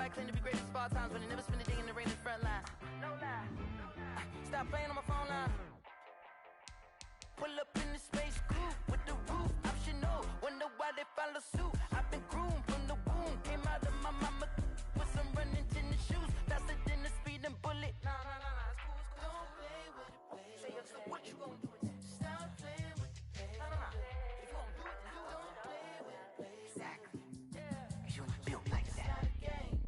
Everybody claim to be greatest of all times, but they never spend a day in the rain in the front line. No lie. Stop playing on my phone line. Pull up in the space coupe with the roof optional. Wonder why they follow suit. I've been groomed from the womb. Came out of my mama with some running tennis shoes. Faster than the speeding bullet. Nah, it's cool, it's cool. Don't play with it, play. Say so what you gonna do with it? Stop playing with it, play. Nah. If you gonna do it, then don't play with it, play. Exactly. Yeah. Cause you was built like that. It's not a game.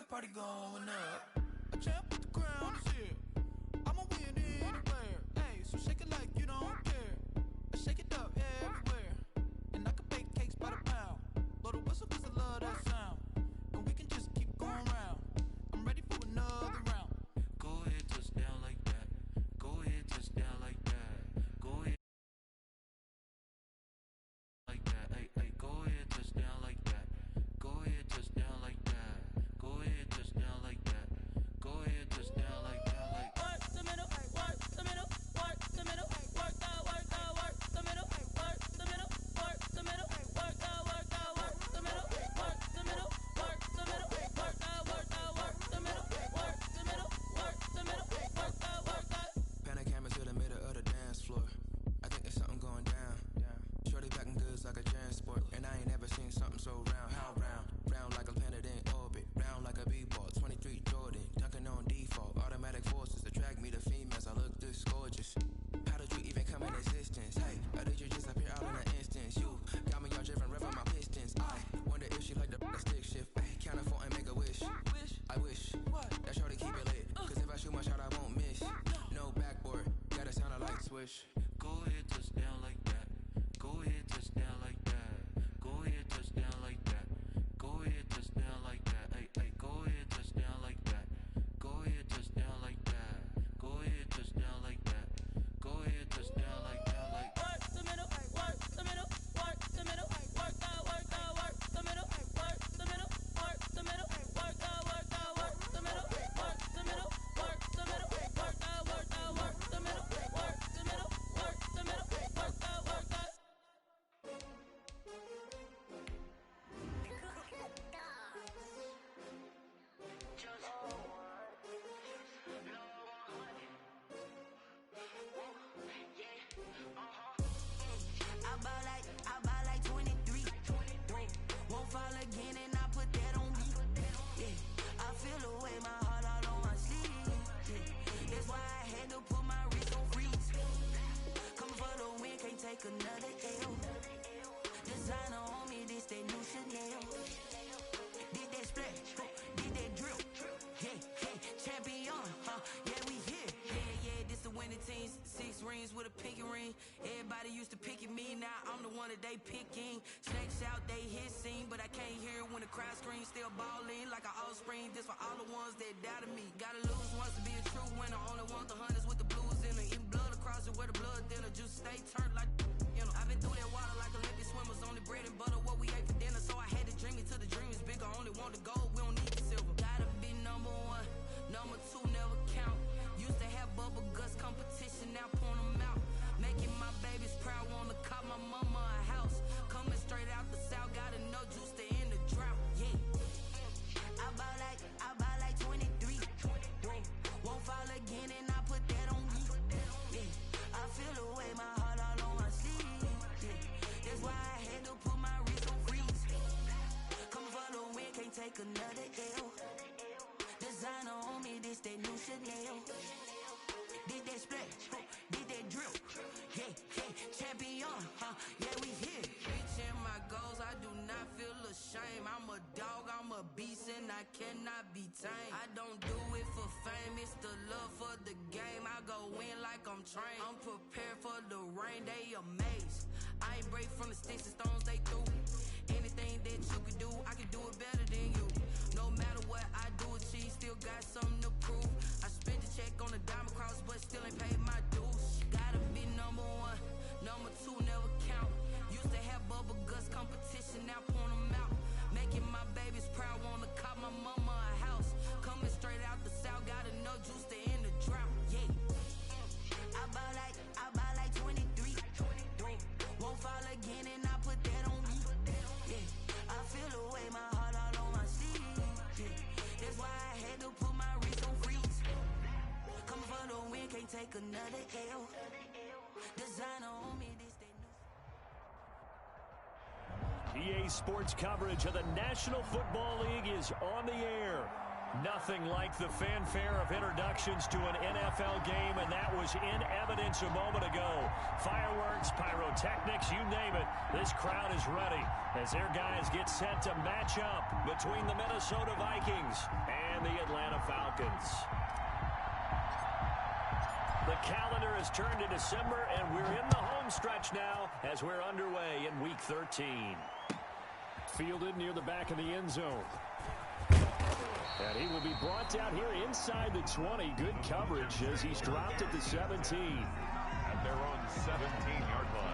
Party going up. A champ with the crown is here. I'ma win anywhere. Hey, so shake it like you don't care. I shake it up everywhere. And I can bake cakes by the pound. Blow the whistle cause I love that sound. And we can just keep going round. I'm ready for another round. Go ahead, touch down like that. Go ahead, touch down like that. Go ahead. Like that. Hey, go ahead, touch down like that. Go ahead, touch down like that. Go ahead, touch down like that. Go ahead, touch down like that. Like work the middle, work the middle, work the middle, work the middle, work the middle, work the middle, work the middle, work the middle, work the middle, work the middle, work the middle, work the middle, work the. Pan a camera to the middle of the dance floor. I think there's something going down. Shorty packing goods like a transport, and I ain't never seen something so round. How round? Round like a planet in orbit, round like a b-ball. 23 Jordan, dunking on default. Automatic forces attract me to females. I look this gorgeous. How did you even come in existence? Hey, or did you just appear out in an instance? You got me all driven, revving my pistons. I wonder if she like the stick shift. Hey, count it 4 and make a wish. I wish that shorty keep it lit. Cause if I shoot my shot, I won't miss. No backboard, gotta sound a light switch. Go ahead, touch down like that. Go ahead, touch down like that. Go ahead, touch down like that. Go ahead, touch down like that. Hey, go ahead, touch down like that. Go ahead, touch down like that. Go ahead, touch down like that. Go ahead, touch down like that. Like work the middle, work the middle, work the middle, work the middle, work the middle, work the middle, work the middle, work the middle, work the middle, work the middle, work the middle, work the middle, work the middle, work the middle, work the middle, work the. I buy like 23. Won't fall again and I put that on me. Yeah, I feel the way my heart all on my sleeve. Yeah, that's why I had to put my wrist on freeze. Coming for the win, can't take another L. Designer on me, this that new Chanel. Did that splash, did that drill. Yeah, champion, yeah, we here. Yeah, this the winning team. 6 rings with a pinky ring. Everybody used to pick at me, now I'm the one that they picking. Snakes out, they hit scene, but I can't hear it when the crowd screams. Still balling like an offspring. This for all the ones that doubted me. Gotta lose once to be a true winner. Only want the hunters with the blues in it. Eating blood across it where the blood thinner. Juice stay turned like, you know. I've been through that water like Olympic swimmers. Only bread and butter, what we ate for dinner. So I had to dream it till the dream is bigger. Only want the gold, we don't need the silver. Gotta be number 1, number 2 never count. Used to have bubble guts competition, now point them out. Making my babies proud, wanna cop my mama a house. Coming straight out the south, gotta know juice to end the drought. Yeah, I buy like 23. Won't fall again and I put that on me. Yeah, I feel the way my heart all on my sleeve. Yeah, that's why I had to put my wrist on freeze. Coming for the win, can't take another L. Designer on me, this that new Chanel. Did that splash, did that drill. Yeah, champion, yeah, we here. Reaching my goals, I do not feel ashamed. I'm a dog, I'm a beast, and I cannot be tamed. I don't do it for fame, it's the love for the game. I go in like I'm trained. I'm prepared for the rain, they amazed. I ain't break from the sticks and stones they threw. Anything that you can do, I can do it better than you. No matter what I do, achieve, another L. Designer on me, this they new. EA Sports coverage of the National Football League is on the air. Nothing like the fanfare of introductions to an NFL game, and that was in evidence a moment ago. Fireworks, pyrotechnics, you name it. This crowd is ready as their guys get set to match up between the Minnesota Vikings and the Atlanta Falcons. The calendar has turned to December, and we're in the home stretch now as we're underway in Week 13. Fielded near the back of the end zone. And he will be brought down here inside the 20. Good coverage as he's dropped at the 17. At their own 17-yard line.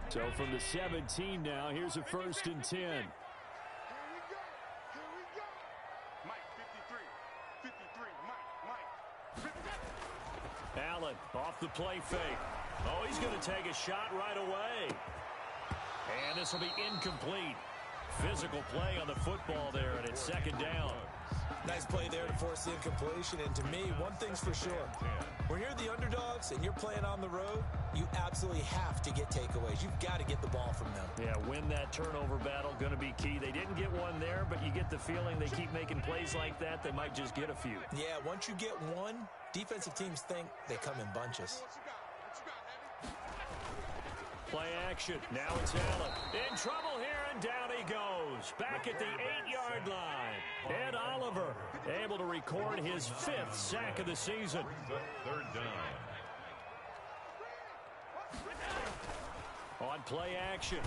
So from the 17 now, here's a 1st and 10. Allen off the play fake. Oh, he's going to take a shot right away. And this will be incomplete. Physical play on the football there, and it's 2nd down. Nice play there to force the incompletion. And to me, one thing's for sure. When you're the underdogs and you're playing on the road, you absolutely have to get takeaways. You've got to get the ball from them. Yeah, win that turnover battle, going to be key. They didn't get one there, but you get the feeling they keep making plays like that, they might just get a few. Yeah, once you get one, defensive teams think they come in bunches. Play action. Now it's Allen. In trouble here, and down he goes. Back at the 8-yard line. Ed Oliver able to record his 5th sack of the season. 3rd down. On play action,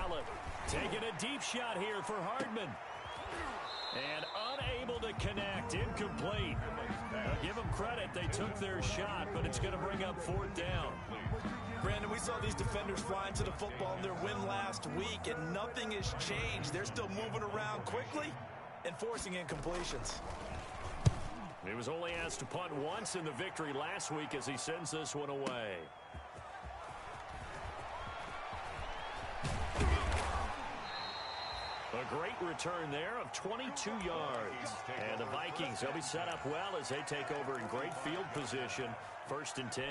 Allen taking a deep shot here for Hardman. And unable to connect, incomplete. Now, give them credit, they took their shot, but it's going to bring up 4th down. Brandon, we saw these defenders flying to the football in their win last week, and nothing has changed. They're still moving around quickly and forcing incompletions. He was only asked to punt once in the victory last week as he sends this one away. A great return there of 22 yards. And the Vikings, they'll be set up well as they take over in great field position. 1st and 10.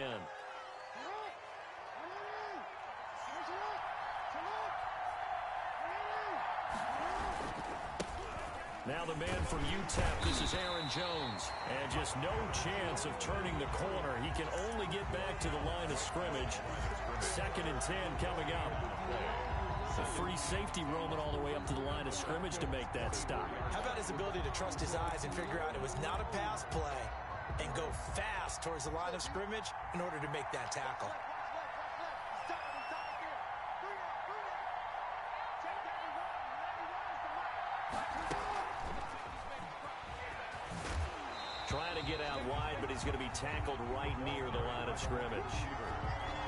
Now the man from UTEP, this is Aaron Jones. And just no chance of turning the corner. He can only get back to the line of scrimmage. 2nd and 10 coming up. A free safety roaming all the way up to the line of scrimmage to make that stop. How about his ability to trust his eyes and figure out it was not a pass play and go fast towards the line of scrimmage in order to make that tackle? Trying to get out wide, but he's going to be tackled right near the line of scrimmage.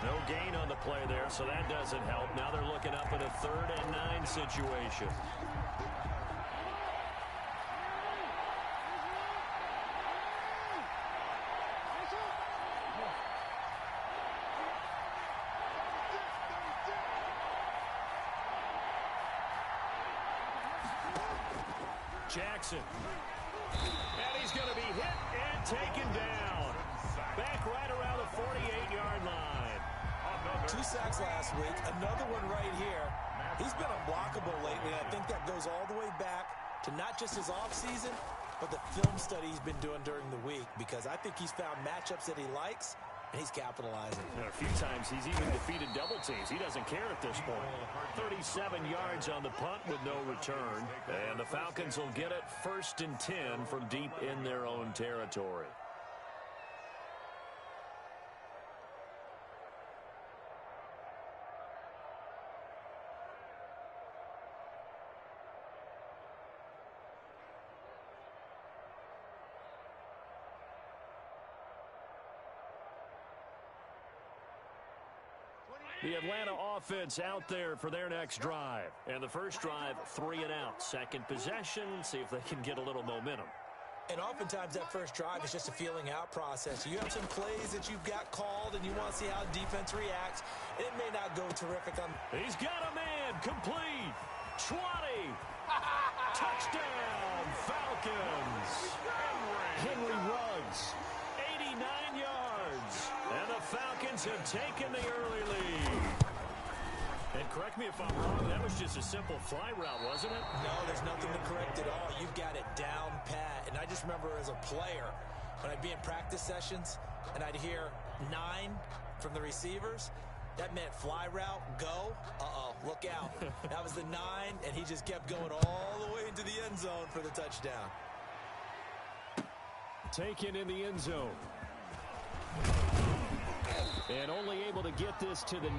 No gain on the play there, so that doesn't help. Now they're looking up at a 3rd and 9 situation. Jackson. And he's going to be hit and taken down. Back right around the 48-yard line. 2 sacks last week, another one right here. He's been unblockable lately. I think that goes all the way back to not just his offseason, but the film study he's been doing during the week, because I think he's found matchups that he likes, and he's capitalizing. And a few times he's even defeated double teams. He doesn't care at this point. 37 yards on the punt with no return. And the Falcons will get it 1st and 10 from deep in their own territory. The Atlanta offense out there for their next drive. And the first drive, 3 and out. Second possession, see if they can get a little momentum. And oftentimes that first drive is just a feeling out process. You have some plays that you've got called and you want to see how defense reacts. And it may not go terrific on. He's got a man complete. 20. Touchdown, Falcons. Henry Ruggs, 89 yards. And the Falcons have taken the early lead. And correct me if I'm wrong, that was just a simple fly route, wasn't it? No, there's nothing to correct at all. You've got it down pat. And I just remember as a player, when I'd be in practice sessions and I'd hear 9 from the receivers, that meant fly route, go. Uh-oh, look out. That was the 9, and he just kept going all the way into the end zone for the touchdown. Taken in the end zone. And only able to get this to the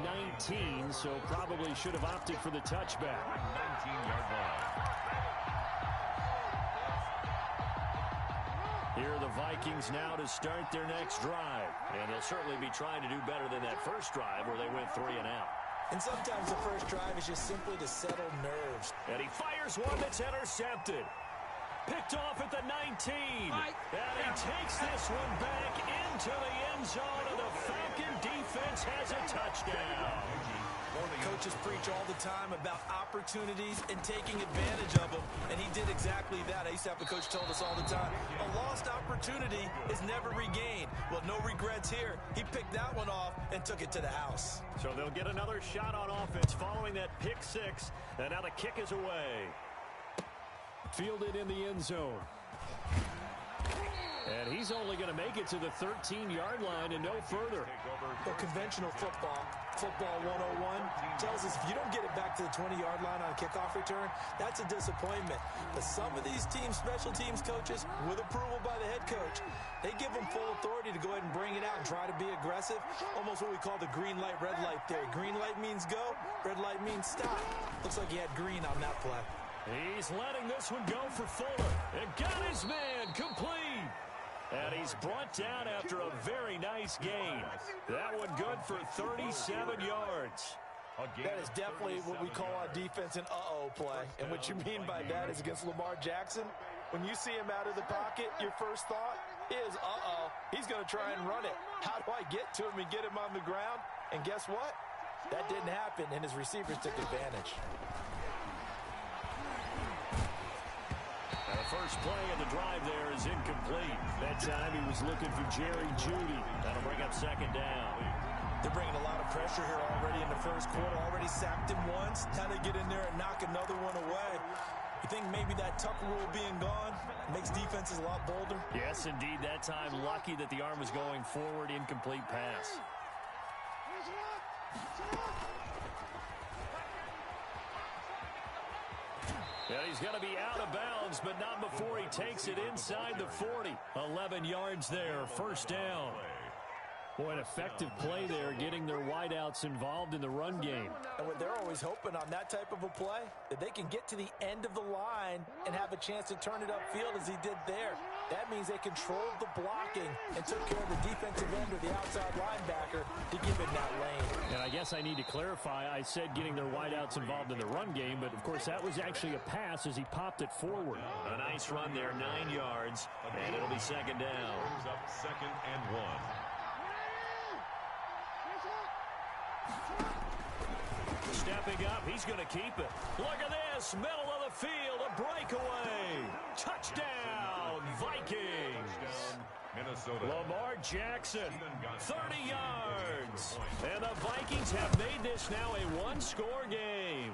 19, so probably should have opted for the touchback. 19-yard line. Here are the Vikings now to start their next drive. And they'll certainly be trying to do better than that first drive where they went 3 and out. And sometimes the first drive is just simply to settle nerves. And he fires one that's intercepted. Picked off at the 19. And he takes this one back into the end zone, and the Falcon defense has a touchdown. Coaches preach all the time about opportunities and taking advantage of them, and he did exactly that. I used to have a coach told us all the time, a lost opportunity is never regained. Well, no regrets here. He picked that one off and took it to the house. So they'll get another shot on offense following that pick 6, and now the kick is away. Fielded in the end zone. And he's only going to make it to the 13-yard line and no further. Well, conventional football 101, tells us if you don't get it back to the 20-yard line on a kickoff return, that's a disappointment. But some of these teams, special teams coaches, with approval by the head coach, they give them full authority to go ahead and bring it out and try to be aggressive. Almost what we call the green light, red light theory. Green light means go, red light means stop. Looks like he had green on that play. He's letting this one go for Fuller. And got his man complete. And he's brought down after a very nice gain. That one good for 37 yards. That is definitely what we call on defense an uh-oh play. And what you mean by that is against Lamar Jackson, when you see him out of the pocket, your first thought is, uh-oh, he's going to try and run it. How do I get to him and get him on the ground? And guess what? That didn't happen, and his receivers took advantage. The first play of the drive there is incomplete. That time he was looking for Jerry Jeudy. That'll bring up second down. They're bringing a lot of pressure here already in the first quarter. Already sacked him once. Now they get in there and knock another one away. You think maybe that Tucker rule being gone makes defenses a lot bolder? Yes, indeed. That time lucky that the arm was going forward. Incomplete pass. Yeah, he's going to be out of bounds, but not before he takes it inside the 40. 11 yards there, first down. Boy, an effective play there, getting their wideouts involved in the run game. And what they're always hoping on that type of a play, that they can get to the end of the line and have a chance to turn it upfield as he did there. That means they controlled the blocking and took care of the defensive end or the outside linebacker to give it that lane. And I guess I need to clarify, I said getting their wideouts involved in the run game, but of course that was actually a pass as he popped it forward. A nice run there, 9 yards, and it'll be second down. Brings up second and 1. Stepping up, he's going to keep it. Look at this, middle of the field, a breakaway. Touchdown, Vikings. Minnesota. Lamar Jackson, 30 yards. And the Vikings have made this now a one-score game.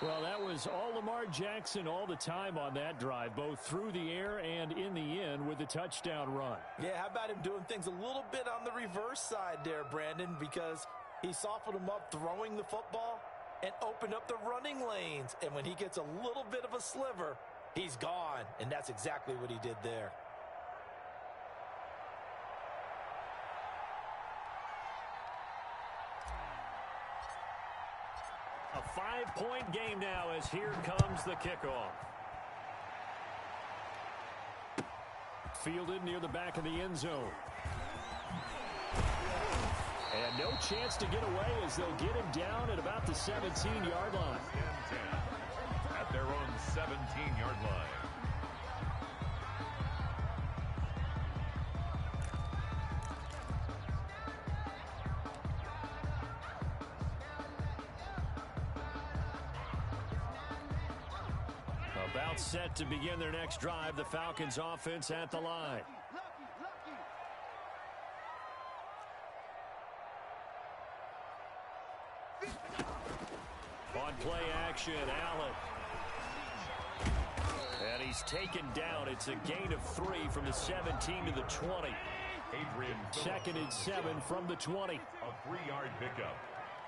Well, that was all Lamar Jackson all the time on that drive, both through the air and in the end with the touchdown run. Yeah, how about him doing things a little bit on the reverse side there, Brandon, because he softened him up throwing the football and opened up the running lanes. And when he gets a little bit of a sliver, he's gone. And that's exactly what he did there. A 5-point game now as here comes the kickoff. Fielded near the back of the end zone. And no chance to get away as they'll get him down at about the 17-yard line. At their own 17-yard line. About set to begin their next drive. The Falcons offense at the line. On play action, Allen. And he's taken down. It's a gain of 3 from the 17 to the 20. Second and 7 from the 20. A 3-yard pickup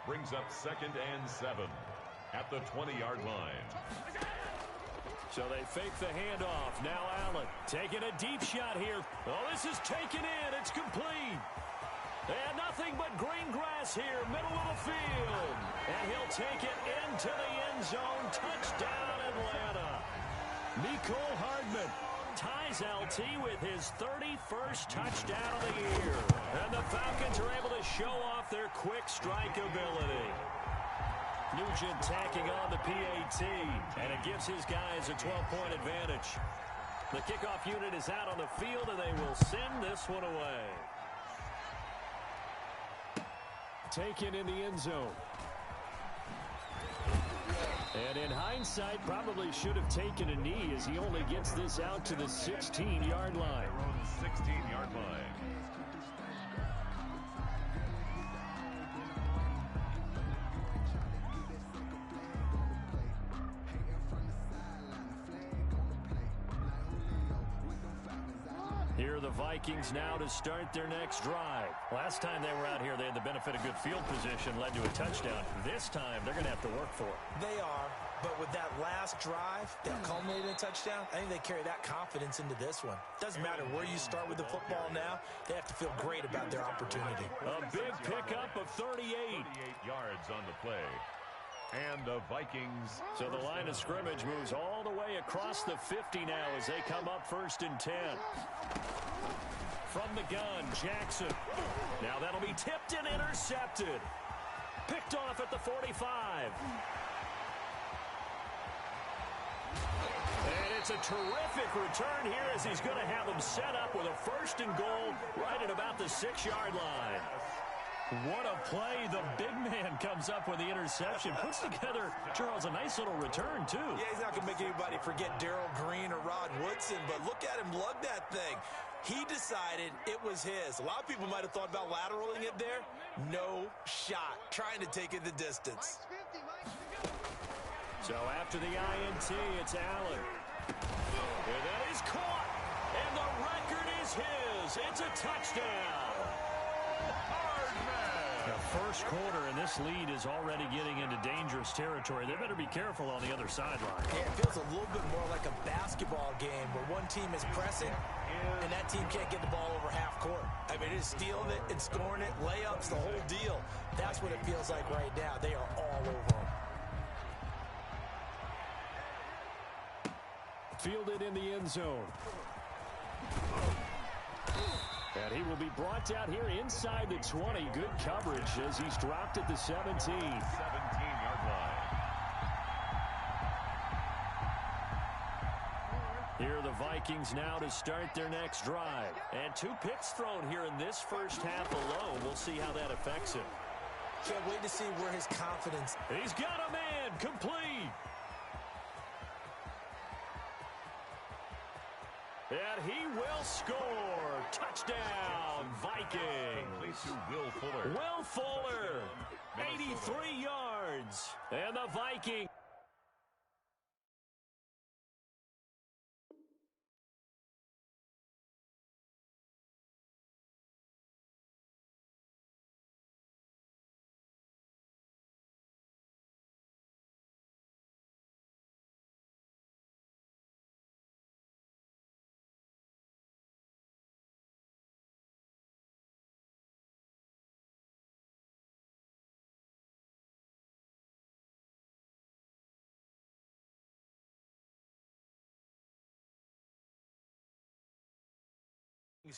brings up 2nd and 7 at the 20-yard line. So they fake the handoff. Now Allen taking a deep shot here. Oh, this is taken in. It's complete. And nothing but green grass here, middle of the field. And he'll take it into the end zone. Touchdown, Atlanta. Mecole Hardman ties LT with his 31st touchdown of the year. And the Falcons are able to show off their quick strike ability. Nugent tacking on the PAT, and it gives his guys a 12-point advantage. The kickoff unit is out on the field, and they will send this one away. Taken in the end zone. And in hindsight, probably should have taken a knee as he only gets this out to the 16-yard line. 16-yard line. Here are the Vikings now to start their next drive. Last time they were out here, they had the benefit of good field position, led to a touchdown. This time, they're going to have to work for it. They are, but with that last drive that culminated in a touchdown, I think they carry that confidence into this one. Doesn't matter where you start with the football now, they have to feel great about their opportunity. A big pickup of 38. 38 yards on the play. And the Vikings. So the line of scrimmage moves all the way across the 50 now as they come up 1st and 10. From the gun, Jackson. Now that'll be tipped and intercepted. Picked off at the 45. And it's a terrific return here as he's going to have them set up with a 1st and goal right at about the 6-yard line. What a play. The big man comes up with the interception. Puts together, Charles, a nice little return, too. Yeah, he's not going to make anybody forget Darrell Green or Rod Woodson, but look at him lug that thing. He decided it was his. A lot of people might have thought about lateraling it there. No shot. Trying to take it the distance. So after the INT, it's Allen. And that is caught. And the record is his. It's a touchdown. The first quarter, and this lead is already getting into dangerous territory. They better be careful on the other sideline. Yeah, it feels a little bit more like a basketball game where one team is pressing and that team can't get the ball over half court. I mean, it is stealing it and scoring it, layups, the whole deal. That's what it feels like right now. They are all over them. Fielded in the end zone. And he will be brought down here inside the 20. Good coverage as he's dropped at the 17. 17-yard line. Here are the Vikings now to start their next drive. And 2 picks thrown here in this first half alone. We'll see how that affects him. Can't wait to see where his confidence. He's got a man complete. And he will score. Touchdown, Vikings. Will Fuller. Will Fuller, 83 yards. And the Vikings.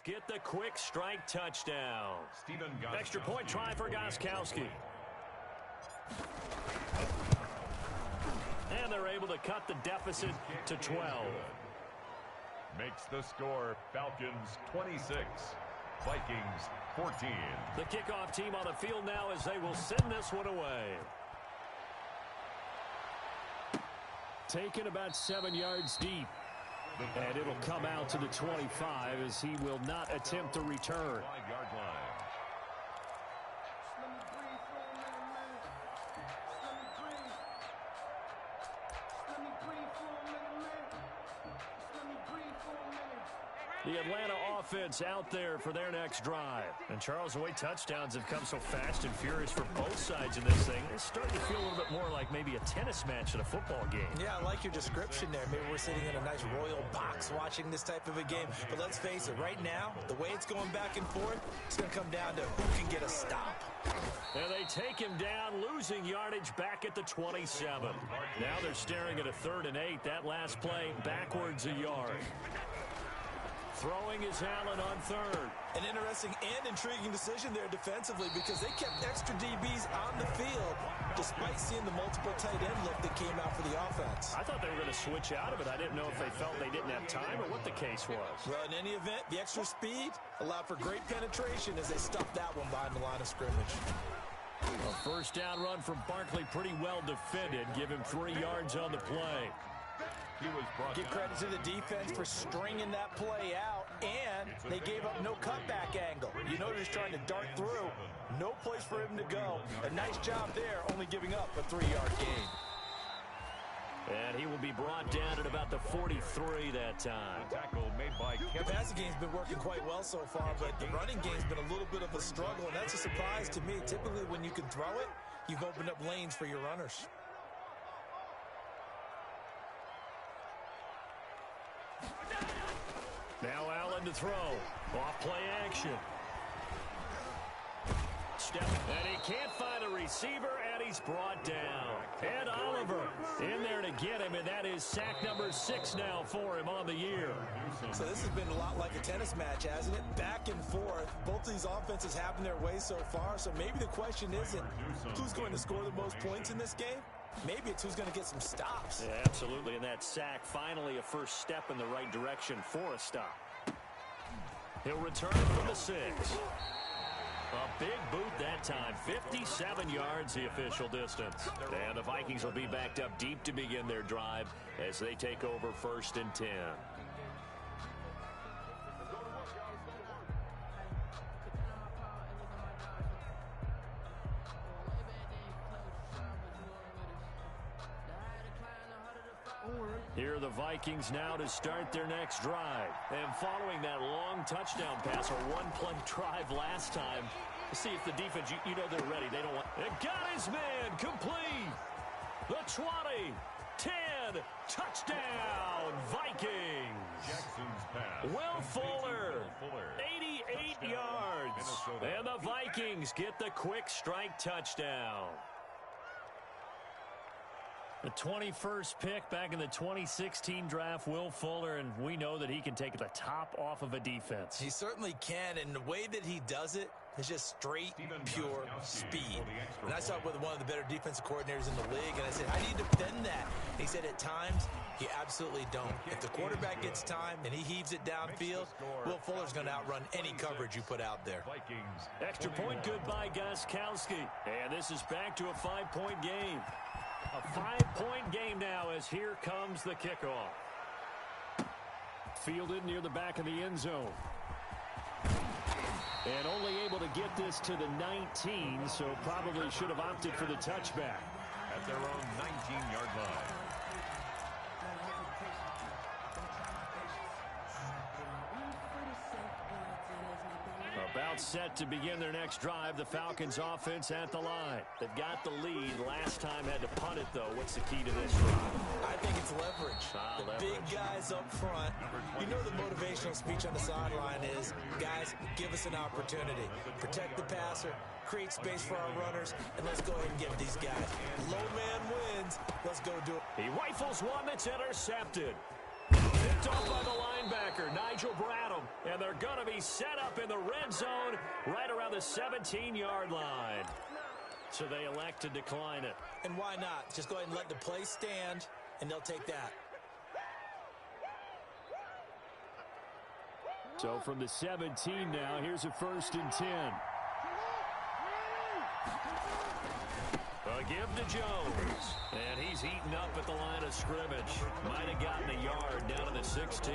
Get the quick strike touchdown. Extra point try for Gostkowski. And they're able to cut the deficit to 12. Makes the score Falcons 26, Vikings 14. The kickoff team on the field now as they will send this one away. Taken about 7 yards deep. And it'll come out to the 25 as he will not attempt to return. 5-yard line. The Atlanta offense out there for their next drive. And Charles, the way touchdowns have come so fast and furious for both sides in this thing, it's starting to feel a little bit more like maybe a tennis match in a football game. Yeah, I like your description there. Maybe we're sitting in a nice royal box watching this type of a game. But let's face it, right now, the way it's going back and forth, it's going to come down to who can get a stop. And they take him down, losing yardage back at the 27. Now they're staring at a 3rd and 8. That last play, backwards a yard. Throwing is Allen on 3rd. An interesting and intriguing decision there defensively because they kept extra DBs on the field despite seeing the multiple tight end look that came out for the offense. I thought they were going to switch out of it. I didn't know if they felt they didn't have time or what the case was. Well, in any event, the extra speed allowed for great penetration as they stuffed that one behind the line of scrimmage. A first down run from Barkley, pretty well defended. Give him 3 yards on the play. Give credit to the defense for stringing that play out, and they gave up no cutback angle. You know, he's trying to dart through. No place for him to go. A nice job there, only giving up a 3-yard gain. And he will be brought down at about the 43 that time. Tackle made by The passing game's been working quite well so far, but the running game's been a little bit of a struggle, and that's a surprise to me. Typically, when you can throw it, you've opened up lanes for your runners. Now Allen to throw. Off play action. Step, and he can't find a receiver, and he's brought down. And Oliver in there to get him, and that is sack number 6 now for him on the year. So this has been a lot like a tennis match, hasn't it? Back and forth. Both of these offenses having their way so far, so maybe the question isn't who's going to score the most points in this game. Maybe it's who's going to get some stops. Yeah, absolutely, and that sack finally a first step in the right direction for a stop. He'll return from the 6. A big boot that time, 57 yards the official distance. And the Vikings will be backed up deep to begin their drive as they take over 1st and 10. Here are the Vikings now to start their next drive. And following that long touchdown pass, or one-play drive last time, see if the defense, you know they're ready. They don't want... It got his man complete. The 20, 10, touchdown, Vikings. Jackson's pass. Will Fuller, 88 yards. And the Vikings get the quick strike touchdown. The 21st pick back in the 2016 draft, Will Fuller, and we know that he can take the top off of a defense. He certainly can, and the way that he does it is just straight, pure speed. And I saw it with one of the better defensive coordinators in the league, and I said, how do you defend that? And he said, at times, you absolutely don't. If the quarterback gets time and he heaves it downfield, Will Fuller's going to outrun any coverage you put out there. Extra point good by Gostkowski. And this is back to a 5-point game. A 5-point game now as here comes the kickoff. Fielded near the back of the end zone. And only able to get this to the 19, so probably should have opted for the touchback. At their own 19-yard line. About set to begin their next drive. The Falcons offense at the line. They've got the lead. Last time had to punt it, though. What's the key to this drive? I think it's leverage. Big guys up front. You know the motivational speech on the sideline is, guys, give us an opportunity. Protect the passer, create space for our runners, and let's go ahead and give these guys. Low man wins. Let's go do it. He rifles one that's intercepted. Picked off by the linebacker, Nigel Bradham. And they're going to be set up in the red zone right around the 17-yard line. So they elect to decline it. And why not? Just go ahead and let the play stand, and they'll take that. So from the 17 now, here's a 1st and 10. give to Jones. And he's eaten up at the line of scrimmage. Might have gotten a yard down to the 16.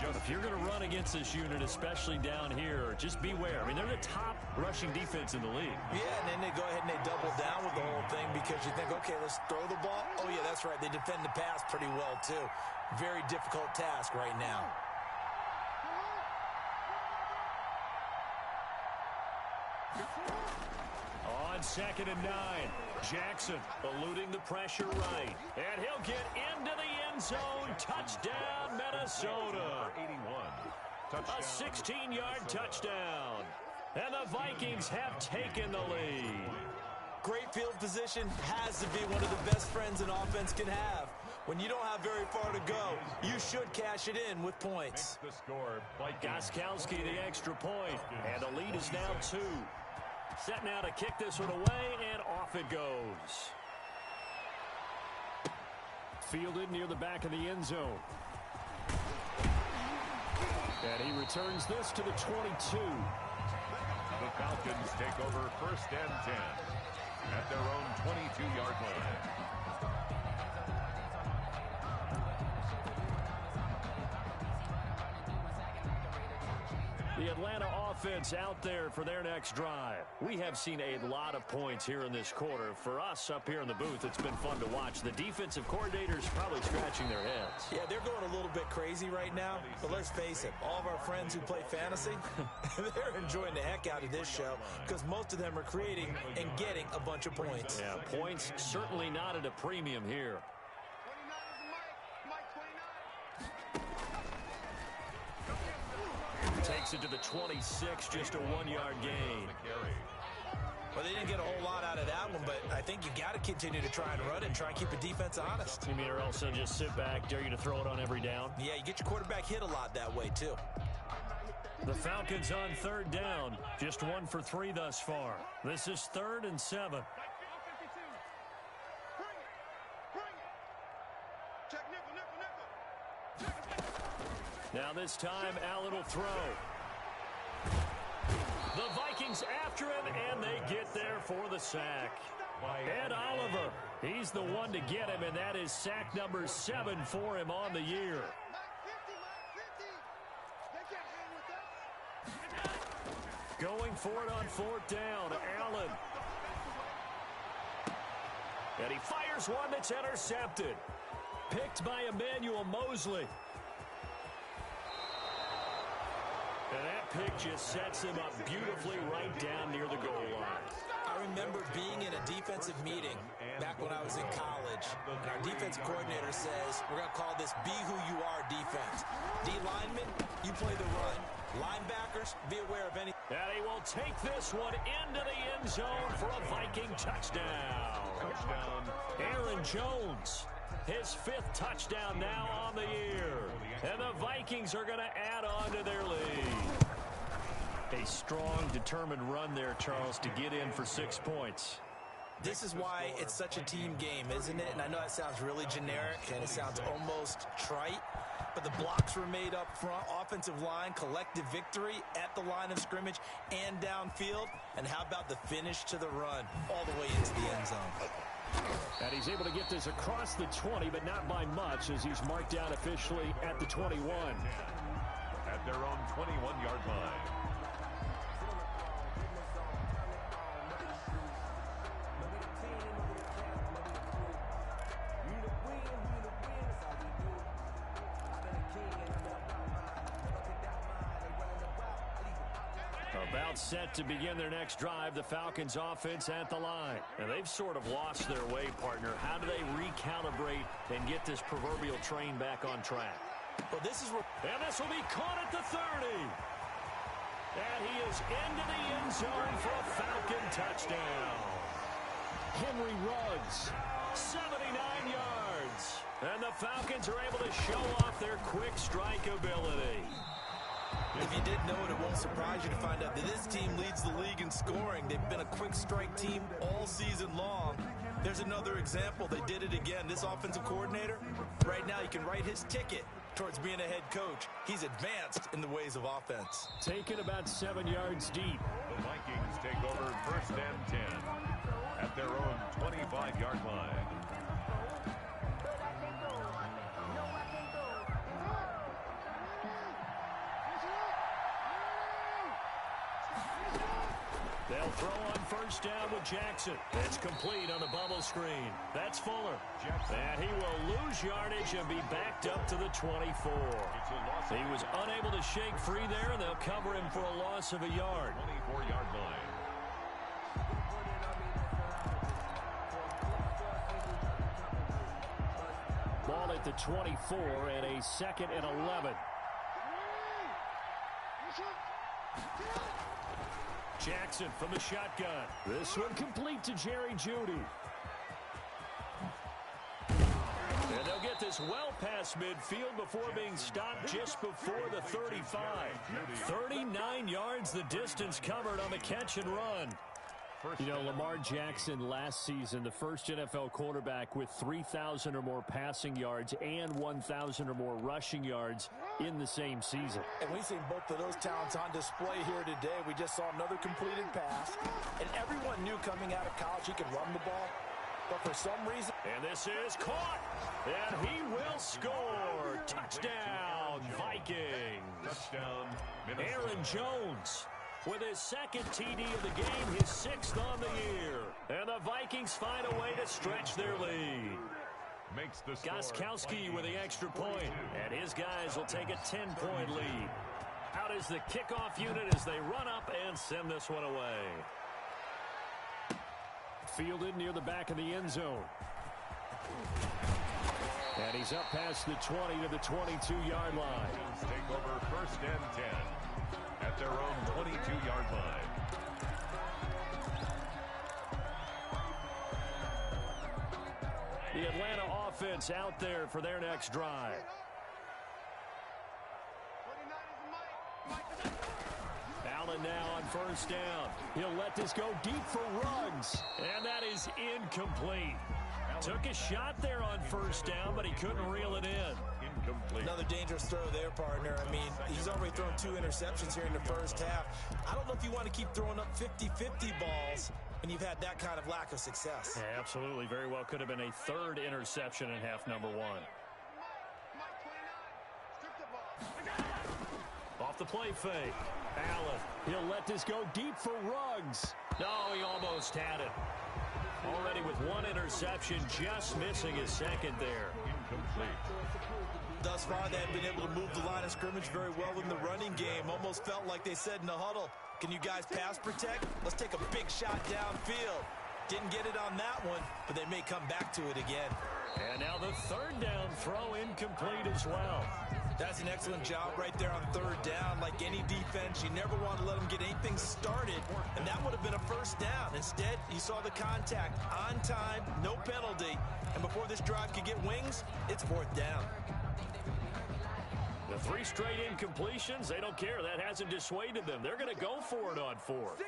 If you're going to run against this unit, especially down here, just beware. I mean, they're the top rushing defense in the league. Yeah, and then they go ahead and they double down with the whole thing because you think, okay, let's throw the ball. Oh, yeah, that's right. They defend the pass pretty well, too. Very difficult task right now. On 2nd and 9, Jackson eluding the pressure right. And he'll get into the end zone. Touchdown, Minnesota. 81. A 16-yard touchdown. And the Vikings have taken the lead. Great field position has to be one of the best friends an offense can have. When you don't have very far to go, you should cash it in with points. The score, Gostkowski the extra point. And the lead is now 2. Set now to kick this one away, and off it goes. Fielded near the back of the end zone. And he returns this to the 22. The Falcons take over 1st and 10 at their own 22-yard line. The Atlanta offense out there for their next drive. We have seen a lot of points here in this quarter. For us up here in the booth, it's been fun to watch. The defensive coordinators probably scratching their heads. Yeah, they're going a little bit crazy right now. But let's face it, all of our friends who play fantasy, they're enjoying the heck out of this show because most of them are creating and getting a bunch of points. Yeah, points certainly not at a premium here. Takes it to the 26, just a 1-yard gain. Well, they didn't get a whole lot out of that one, but I think you got to continue to try and run it and try and keep the defense honest. You mean or else they'll just sit back, dare you to throw it on every down? Yeah, you get your quarterback hit a lot that way, too. The Falcons on 3rd down, just 1 for 3 thus far. This is 3rd and 7. Now this time, Allen will throw. The Vikings after him, and they get there for the sack. Ed Oliver, he's the one to get him, and that is sack number 7 for him on the year. Going for it on 4th down, Allen. And he fires one that's intercepted. Picked by Emmanuel Mosley. And that pick just sets him up beautifully right down near the goal line. I remember being in a defensive meeting back when I was in college, and our defensive coordinator says, we're going to call this Be Who You Are defense. D-linemen, you play the run. Linebackers, be aware of any... And he will take this one into the end zone for a Viking touchdown. Aaron Jones, his 5th touchdown now on the year. And the Vikings are going to add on to their lead. A strong, determined run there, Charles, to get in for 6 points. This is why it's such a team game, isn't it? And I know that sounds really generic, and it sounds almost trite. But the blocks were made up front, offensive line, collective victory at the line of scrimmage and downfield. And how about the finish to the run all the way into the end zone? And he's able to get this across the 20, but not by much, as he's marked down officially at the 21. At their own 21-yard line. About set to begin their next drive, the Falcons offense at the line. And they've sort of lost their way, partner. How do they recalibrate and get this proverbial train back on track? Well, this is where... And this will be caught at the 30. And he is into the end zone for a Falcon touchdown. Henry Ruggs, 79 yards. And the Falcons are able to show off their quick strike ability. If you didn't know it, it won't surprise you to find out that this team leads the league in scoring. They've been a quick strike team all season long. There's another example. They did it again. This offensive coordinator, right now, you can write his ticket towards being a head coach. He's advanced in the ways of offense. Taken about 7 yards deep. The Vikings take over 1st and 10 at at their own 25-yard line. They'll throw on first down with Jackson. It's complete on the bubble screen. That's Fuller. And he will lose yardage and be backed up to the 24. He was unable to shake free there, and they'll cover him for a loss of a yard. 24-yard line. Ball at the 24 and a 2nd and 11. Jackson from the shotgun. This one complete to Jerry Jeudy. And they'll get this well past midfield before being stopped just before the 35. 39 yards the distance covered on the catch and run. You know, Lamar Jackson last season, the first NFL quarterback with 3,000 or more passing yards and 1,000 or more rushing yards in the same season. And we've seen both of those talents on display here today. We just saw another completed pass. And everyone knew coming out of college he could run the ball. But for some reason... And this is caught. And he will score. Touchdown, Vikings. Touchdown, Minnesota. Aaron Jones with his 2nd TD of the game, his 6th on the year. And the Vikings find a way to stretch their lead. Makes the score Gostkowski with the extra point, and his guys will take a 10-point lead. Out is the kickoff unit as they run up and send this one away. Fielded near the back of the end zone. And he's up past the 20 to the 22-yard line. Take over 1st and 10 at their own 22-yard line. The Atlanta offense out there for their next drive. Allen now on first down. He'll let this go deep for Ruggs. And that is incomplete. Took a shot there on first down, but he couldn't reel it in. Incomplete. Another dangerous throw there, partner. I mean, he's already thrown 2 interceptions here in the first half. I don't know if you want to keep throwing up 50-50 balls when you've had that kind of lack of success. Yeah, absolutely. Very well could have been a 3rd interception in half number 1. Off the play fake. Allen, he'll let this go deep for Ruggs. No, he almost had it. Already with 1 interception, just missing his 2nd there. Incomplete. Thus far, they have been able to move the line of scrimmage very well in the running game. Almost felt like they said in the huddle, can you guys pass protect? Let's take a big shot downfield. Didn't get it on that one, but they may come back to it again. And now the 3rd down throw incomplete as well. That's an excellent job right there on 3rd down. Like any defense, you never want to let them get anything started, and that would have been a 1st down. Instead, you saw the contact on time, no penalty, and before this drive could get wings, it's 4th down. The 3 straight incompletions, they don't care. That hasn't dissuaded them. They're going to go for it on 4th.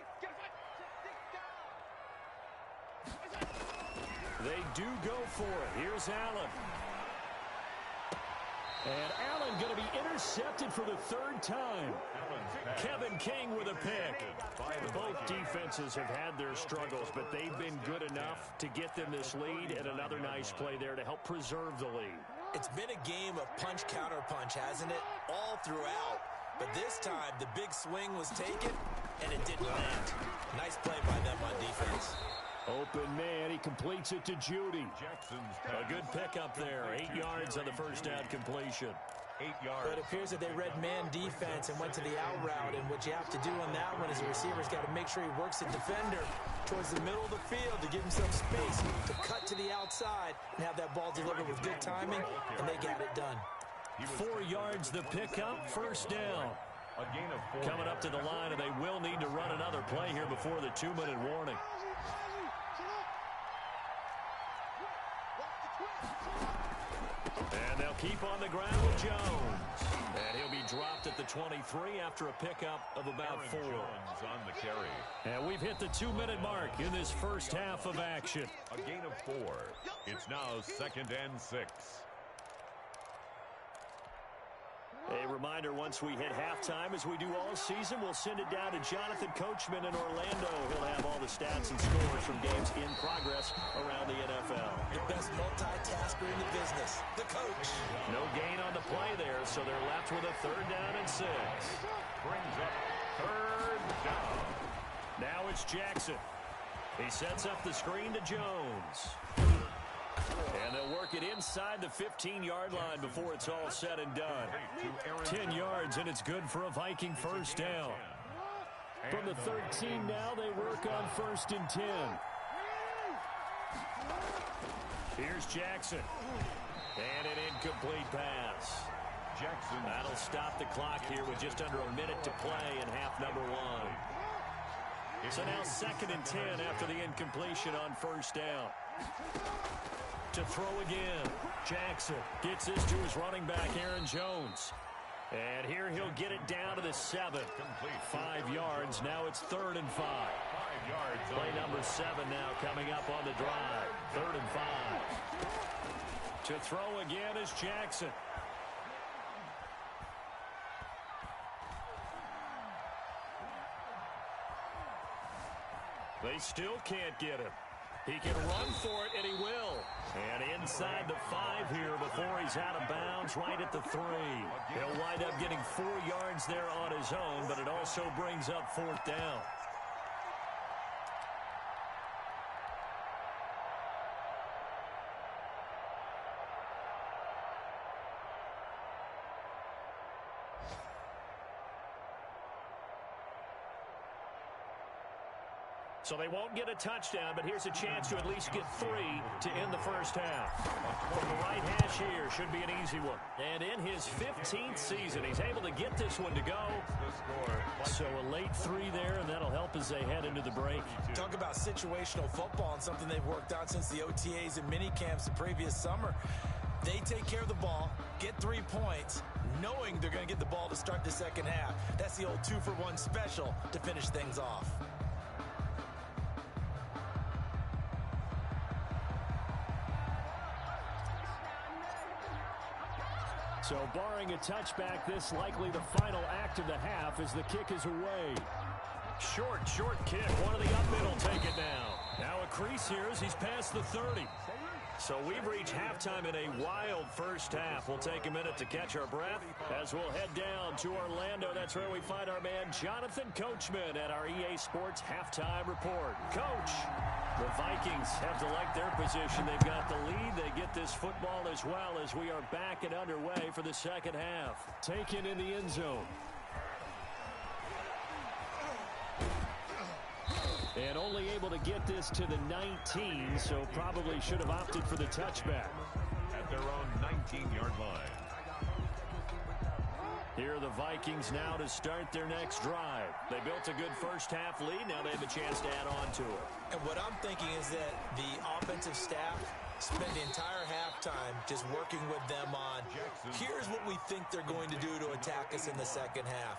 They do go for it. Here's Allen. And Allen going to be intercepted for the 3rd time. Kevin King with a pick. Both defenses have had their struggles, but they've been good enough to get them this lead, and another nice play there to help preserve the lead. It's been a game of punch-counter-punch, hasn't it? All throughout. But this time, the big swing was taken, and it didn't land. Nice play by them on defense. Open man, he completes it to Jeudy. A good pickup there. 8 yards on the first down completion. 8 yards. But it appears that they read man defense and went to the out route. And what you have to do on that one is the receiver's got to make sure he works the defender towards the middle of the field to give himself space to cut to the outside and have that ball delivered with good timing, and they got it done. 4 yards the pickup, first down. A gain of 4. Coming up to the line, and they will need to run another play here before the 2-minute warning. And they'll keep on the ground with Jones. And he'll be dropped at the 23 after a pickup of about 4. Jones on the carry. And we've hit the 2-minute mark in this first half of action. A gain of 4. It's now 2nd and 6. A reminder, once we hit halftime, as we do all season, we'll send it down to Jonathan Coachman in Orlando. He'll have all the stats and scores from games in progress around the NFL. The best multitasker in the business, the coach. No gain on the play there, so they're left with a 3rd down and 6. Brings up 3rd down. Now it's Jackson. He sets up the screen to Jones. And they'll work it inside the 15-yard line before it's all said and done. 10 yards, and it's good for a Viking 1st down. From the 13 now, they work on 1st and 10. Here's Jackson. And an incomplete pass. Jackson. That'll stop the clock here with just under a minute to play in half number 1. So now 2nd and 10 after the incompletion on 1st down. To throw again. Jackson gets this to his running back, Aaron Jones. And here he'll get it down to the 7. 5 yards. Now it's 3rd and 5. 5 yards. Play number 7 now coming up on the drive. 3rd and 5. To throw again is Jackson. They still can't get him. He can run for it, and he will. And inside the 5 here before he's out of bounds, right at the 3. He'll wind up getting 4 yards there on his own, but it also brings up 4th down. So they won't get a touchdown, but here's a chance to at least get 3 to end the 1st half. From the right hash here, should be an easy one. And in his 15th season, he's able to get this one to go. So a late 3 there, and that'll help as they head into the break. Talk about situational football and something they've worked on since the OTAs and mini camps the previous summer. They take care of the ball, get 3 points, knowing they're going to get the ball to start the 2nd half. That's the old 2-for-1 special to finish things off. So barring a touchback, this likely the final act of the half as the kick is away. Short kick. One of the up middle take it now. Now a crease here as he's past the 30. So we've reached halftime in a wild 1st half. We'll take a minute to catch our breath as we'll head down to Orlando. That's where we find our man Jonathan Coachman at our EA Sports Halftime Report. Coach, the Vikings have to like their position. They've got the lead. They get this football as well as we are back and underway for the 2nd half. Taken in the end zone. And only able to get this to the 19, so probably should have opted for the touchback. At their own 19-yard line. Here are the Vikings now to start their next drive. They built a good 1st half lead. Now they have a chance to add on to it. And what I'm thinking is that the offensive staff spent the entire halftime just working with them on, here's what we think they're going to do to attack us in the 2nd half.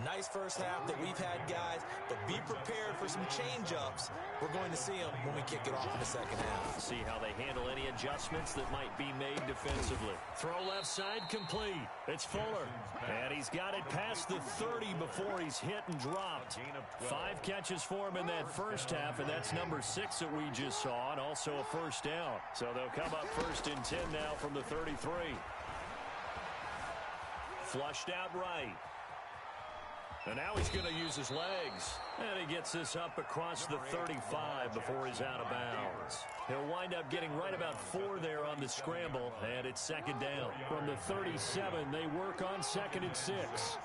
Nice 1st half that we've had, guys, but be prepared for some change-ups. We're going to see them when we kick it off in the 2nd half. See how they handle any adjustments that might be made defensively. Throw left side complete. It's Fuller. And he's got it past the 30 before he's hit and dropped. 5 catches for him in that 1st half, and that's number 6 that we just saw, and also a 1st down. So they'll come up 1st and 10 now from the 33. Flushed out right. And now he's going to use his legs. And he gets this up across the 35 before he's out of bounds. He'll wind up getting right about 4 there on the scramble, and it's 2nd down. From the 37, they work on 2nd and 6.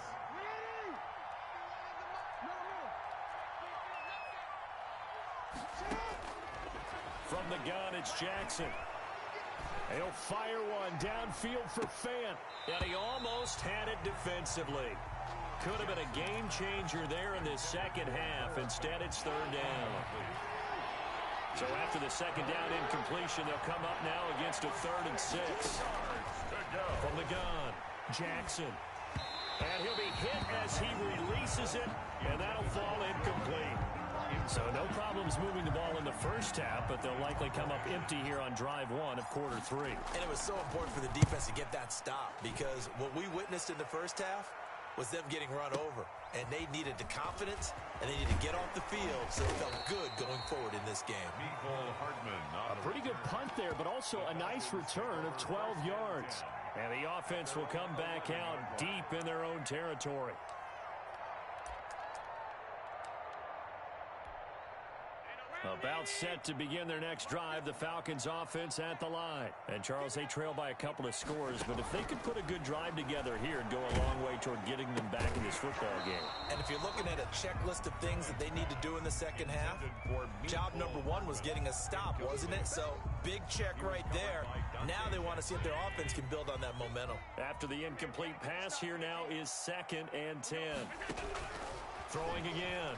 From the gun, it's Jackson. He'll fire one downfield for Fant. And he almost had it defensively. Could have been a game changer there in this 2nd half. Instead, it's 3rd down. So after the 2nd down incompletion, they'll come up now against a 3rd and 6. From the gun, Jackson. And he'll be hit as he releases it, and that'll fall incomplete. So no problems moving the ball in the first half, but they'll likely come up empty here on drive 1 of quarter 3. And it was so important for the defense to get that stop, because what we witnessed in the first half was them getting run over. And they needed the confidence, and they needed to get off the field so they felt good going forward in this game. A pretty good punt there, but also a nice return of 12 yards. And the offense will come back out deep in their own territory. About set to begin their next drive, the Falcons offense at the line. And Charles, they trail by a couple of scores, but if they could put a good drive together here, it'd go a long way toward getting them back in this football game. And if you're looking at a checklist of things that they need to do in the second half, job number 1 was getting a stop, wasn't it? So big check right there. Now they want to see if their offense can build on that momentum. After the incomplete pass, here now is 2nd and 10. Throwing again.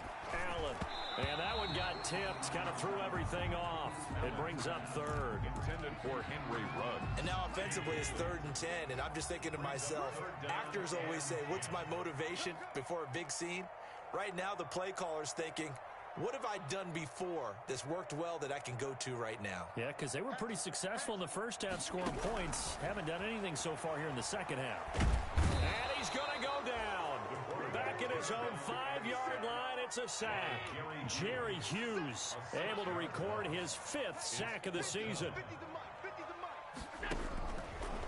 Allen. And that one got tipped. Kind of threw everything off. It brings up 3rd. Intended for Henry Rugg. And now offensively it's 3rd and 10. And I'm just thinking to myself, actors always say, what's my motivation before a big scene? Right now the play caller's thinking, what have I done before that's worked well that I can go to right now? Yeah, because they were pretty successful in the first half scoring points. Haven't done anything so far here in the second half. And he's going to go down. Back at his own 5-yard line, it's a sack. Jerry Hughes able to record his 5th sack of the season.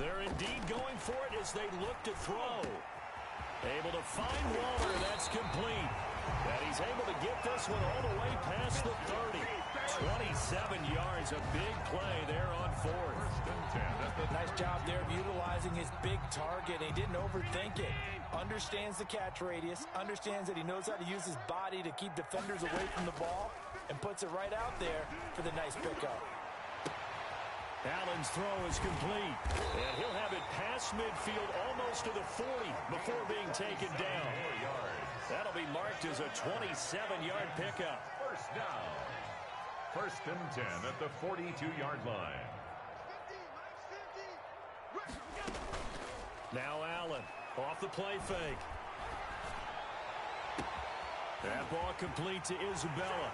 They're indeed going for it as they look to throw. Able to find Waller. That's complete. And he's able to get this one all the way past the 30. 27 yards, a big play there on 4th. Nice job there of utilizing his big target. He didn't overthink it. Understands the catch radius, understands that he knows how to use his body to keep defenders away from the ball, and puts it right out there for the nice pickup. Allen's throw is complete, and he'll have it past midfield almost to the 40 before being taken down. That'll be marked as a 27-yard pickup. First down. 1st and 10 at the 42-yard line. Now Allen off the play fake. That ball complete to Isabella.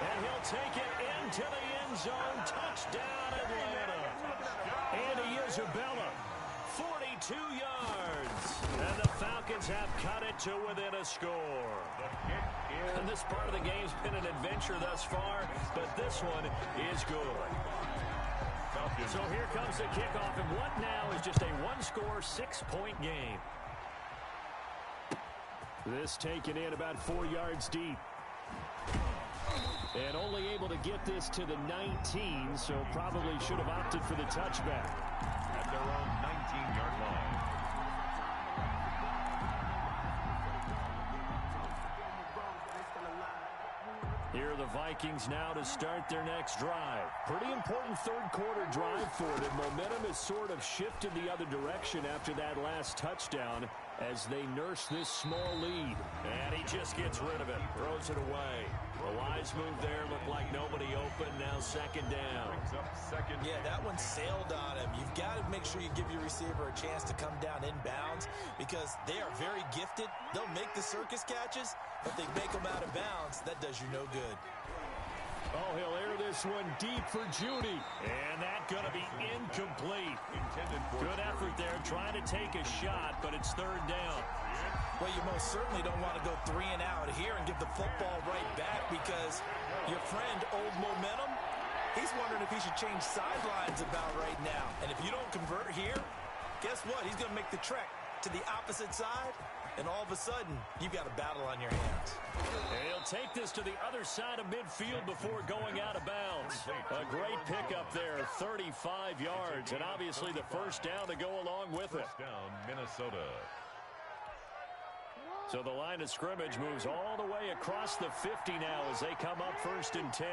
And he'll take it into the end zone. Touchdown, Atlanta. Andy Isabella, 42 yards. And the Falcons have cut it to within a score. And this part of the game's been an adventure thus far, but this one is good. So here comes the kickoff, and what now is just a one-score, 6-point game. This taken in about 4 yards deep. And only able to get this to the 19, so probably should have opted for the touchback. At their own 19-yard line. Here are the Vikings now to start their next drive. Pretty important third-quarter drive for them. Momentum has sort of shifted the other direction after that last touchdown as they nurse this small lead. And he just gets rid of it, throws it away. The wise move there, looked like nobody open, now 2nd down. Yeah, that one sailed on him. You've got to make sure you give your receiver a chance to come down inbounds because they are very gifted. They'll make the circus catches, but they make them out of bounds. That does you no good. Oh, he'll air this one deep for Judy. And that's going to be incomplete. Good effort there, trying to take a shot, but it's 3rd down. Well, you most certainly don't want to go 3 and out here and give the football right back because your friend, Old Momentum, he's wondering if he should change sidelines about right now. And if you don't convert here, guess what? He's going to make the trek to the opposite side, and all of a sudden, you've got a battle on your hands. And he'll take this to the other side of midfield before going out of bounds. A great pickup there, 35 yards, and obviously the first down to go along with it. First down, Minnesota. So the line of scrimmage moves all the way across the 50 now as they come up 1st and 10.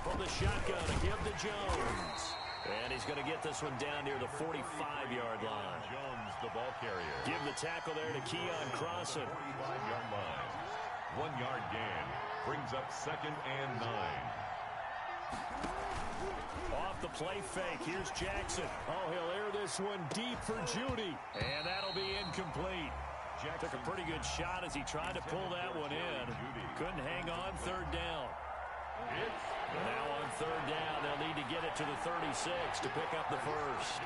From the shotgun, a give to Jones. And he's going to get this one down near the 45-yard line. Jones, the ball carrier. Give the tackle there to Keon Crossan. 45-yard line. 1-yard gain. Brings up 2nd and 9. Off the play fake. Here's Jackson. Oh, he'll air this one deep for Judy. And that'll be incomplete. Took a pretty good shot as he tried to pull that one in. Couldn't hang on. Third down. And now on third down, they'll need to get it to the 36 to pick up the first.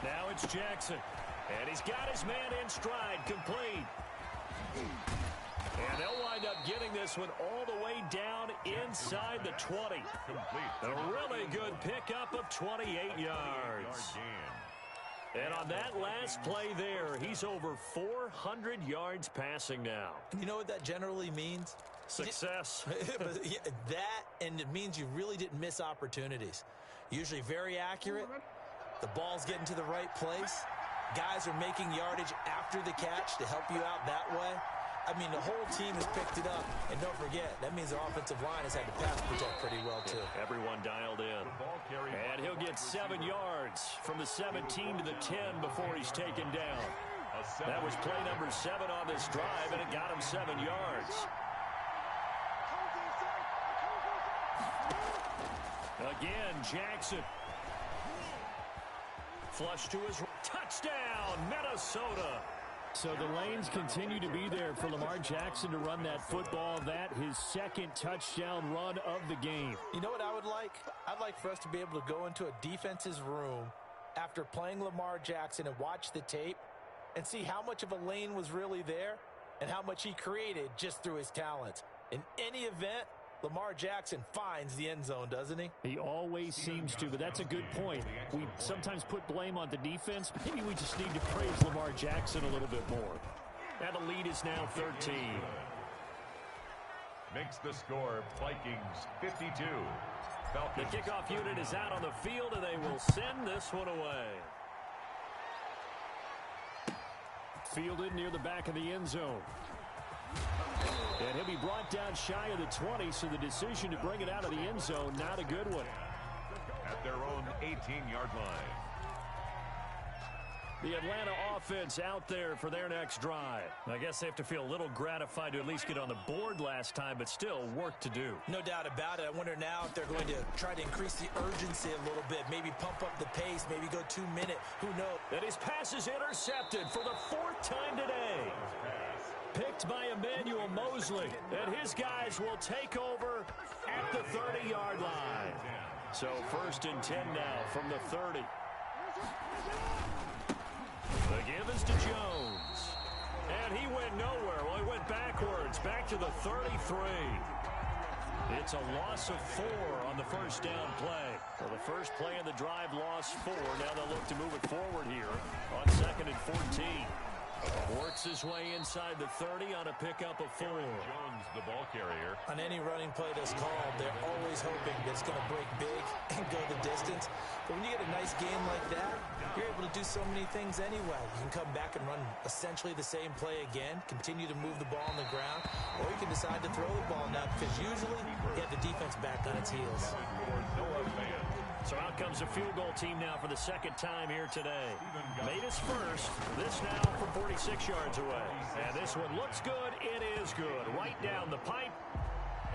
Now it's Jackson. And he's got his man in stride, complete. And they'll wind up getting this one all the way down inside the 20. A really good pickup of 28 yards. And on that last play there, he's over 400 yards passing now. You know what that generally means? Success. That, and it means you really didn't miss opportunities. Usually very accurate. The ball's getting to the right place. Guys are making yardage after the catch to help you out that way. I mean, the whole team has picked it up. And don't forget, that means the offensive line has had to pass protect pretty well, too. Everyone dialed in. And he'll get 7 yards from the 17 to the 10 before he's taken down. That was play number 7 on this drive, and it got him 7 yards. Again, Jackson. Flush to his touchdown, Minnesota. So the lanes continue to be there for Lamar Jackson to run that football. That his second touchdown run of the game. You know what I would like? I'd like for us to be able to go into a defense's room after playing Lamar Jackson and watch the tape and see how much of a lane was really there and how much he created just through his talent. In any event, Lamar Jackson finds the end zone, doesn't he? He always seems to, but that's a good point. We sometimes put blame on the defense. Maybe we just need to praise Lamar Jackson a little bit more. And the lead is now 13. Makes the score Vikings 52. Falcons. The kickoff unit is out on the field, and they will send this one away. Fielded near the back of the end zone. And he'll be brought down shy of the 20, so the decision to bring it out of the end zone, not a good one. At their own 18-yard line. The Atlanta offense out there for their next drive. I guess they have to feel a little gratified to at least get on the board last time, but still work to do. No doubt about it. I wonder now if they're going to try to increase the urgency a little bit, maybe pump up the pace, maybe go 2-minute. Who knows? And his pass is intercepted for the 4th time today. Picked by Emmanuel Mosley, and his guys will take over at the 30-yard line. So 1st and 10 now from the 30. The give is to Jones. And he went nowhere. Well, he went backwards, back to the 33. It's a loss of 4 on the first down play. Well, the first play of the drive lost 4. Now they'll look to move it forward here on 2nd and 14. Works his way inside the 30 on a pickup of 4. Jones, the ball carrier. On any running play that's called, they're always hoping that it's going to break big and go the distance. But when you get a nice game like that, you're able to do so many things anyway. You can come back and run essentially the same play again, continue to move the ball on the ground, or you can decide to throw the ball now because usually you have the defense back on its heels. So out comes a field goal team now for the 2nd time here today. Made his first. This now from 46 yards away. And this one looks good. It is good. Right down the pipe.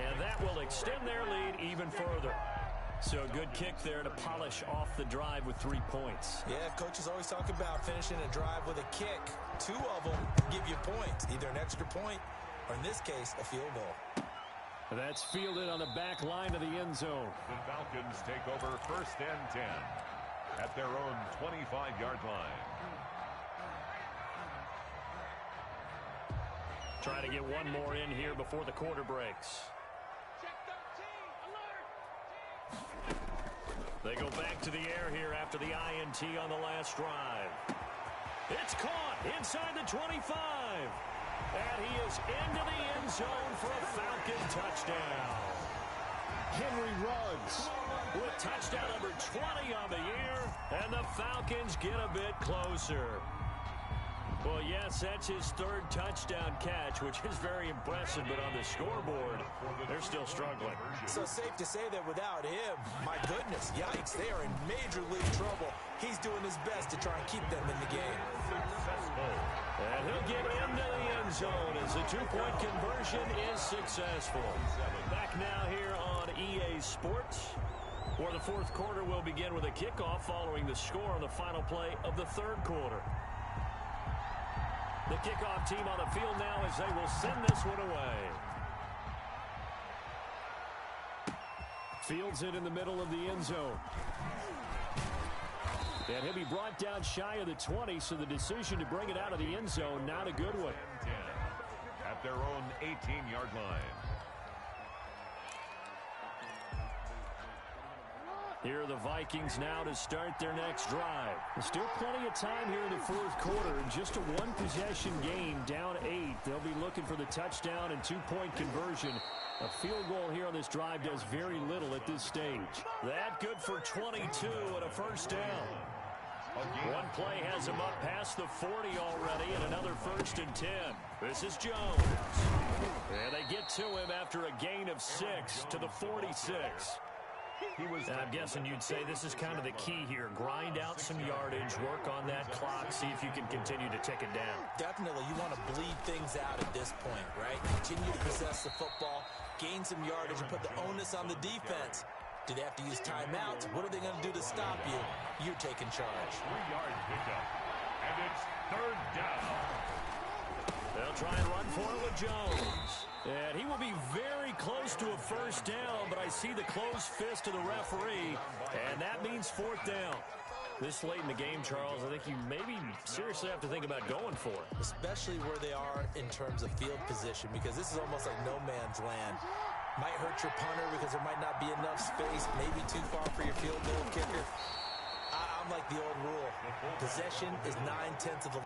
And that will extend their lead even further. So a good kick there to polish off the drive with 3 points. Yeah, coaches always talk about finishing a drive with a kick. 2 of them give you points, either an extra point or in this case, a field goal. That's fielded on the back line of the end zone. The Falcons take over 1st and 10 at their own 25-yard line. Trying to get one more in here before the quarter breaks. They go back to the air here after the INT on the last drive. It's caught inside the 25. And he is into the end zone for a Falcon touchdown. Henry Ruggs with touchdown number 20 on the year. And the Falcons get a bit closer. Well, yes, that's his 3rd touchdown catch, which is very impressive. But on the scoreboard, they're still struggling. So safe to say that without him, my goodness, yikes, they are in major league trouble. He's doing his best to try and keep them in the game. And he'll get into the end zone as the 2-point conversion is successful. Back now here on EA Sports, where the 4th quarter will begin with a kickoff following the score on the final play of the 3rd quarter. The kickoff team on the field now as they will send this one away. Fields it in the middle of the end zone. And he'll be brought down shy of the 20, so the decision to bring it out of the end zone, not a good one. At their own 18-yard line. Here are the Vikings now to start their next drive. There's still plenty of time here in the fourth quarter. Just a one-possession game, down 8. They'll be looking for the touchdown and two-point conversion. A field goal here on this drive does very little at this stage. That good for 22 and a first down. One play has him up past the 40 already, and another 1st and 10. This is Jones. And they get to him after a gain of 6 to the 46. I'm guessing you'd say this is kind of the key here. Grind out some yardage, work on that clock, see if you can continue to tick it down. Definitely, you want to bleed things out at this point, right? Continue to possess the football, gain some yardage, and put the onus on the defense. Do they have to use timeouts? What are they going to do to stop you? You're taking charge. 3-yard pickup. And it's 3rd down. They'll try and run for it with Jones. And he will be very close to a first down, but I see the closed fist of the referee, and that means 4th down. This late in the game, Charles, I think you maybe seriously have to think about going for it. Especially where they are in terms of field position, because this is almost like no man's land. Might hurt your punter because there might not be enough space, maybe too far for your field goal kicker. I'm like the old rule. Possession is 9/10 of the...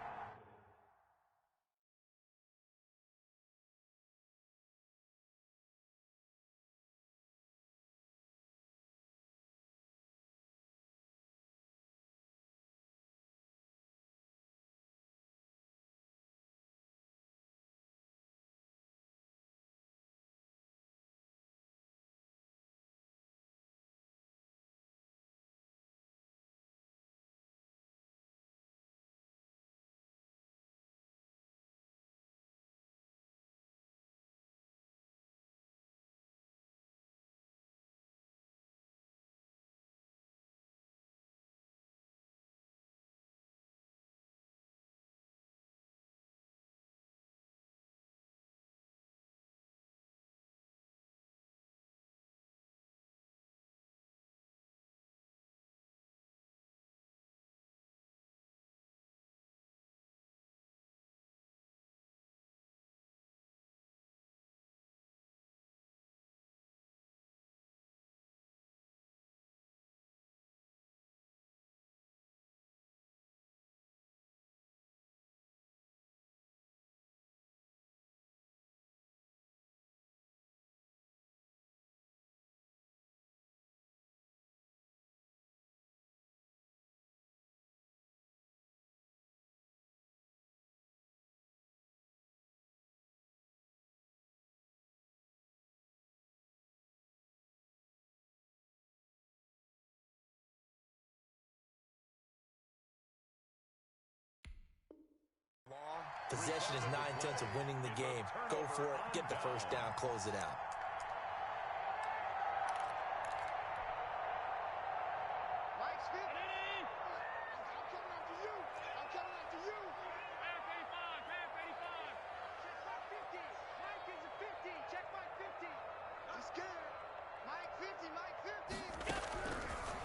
Possession is 9/10 of winning the game. Go for it, get the first down, close it out.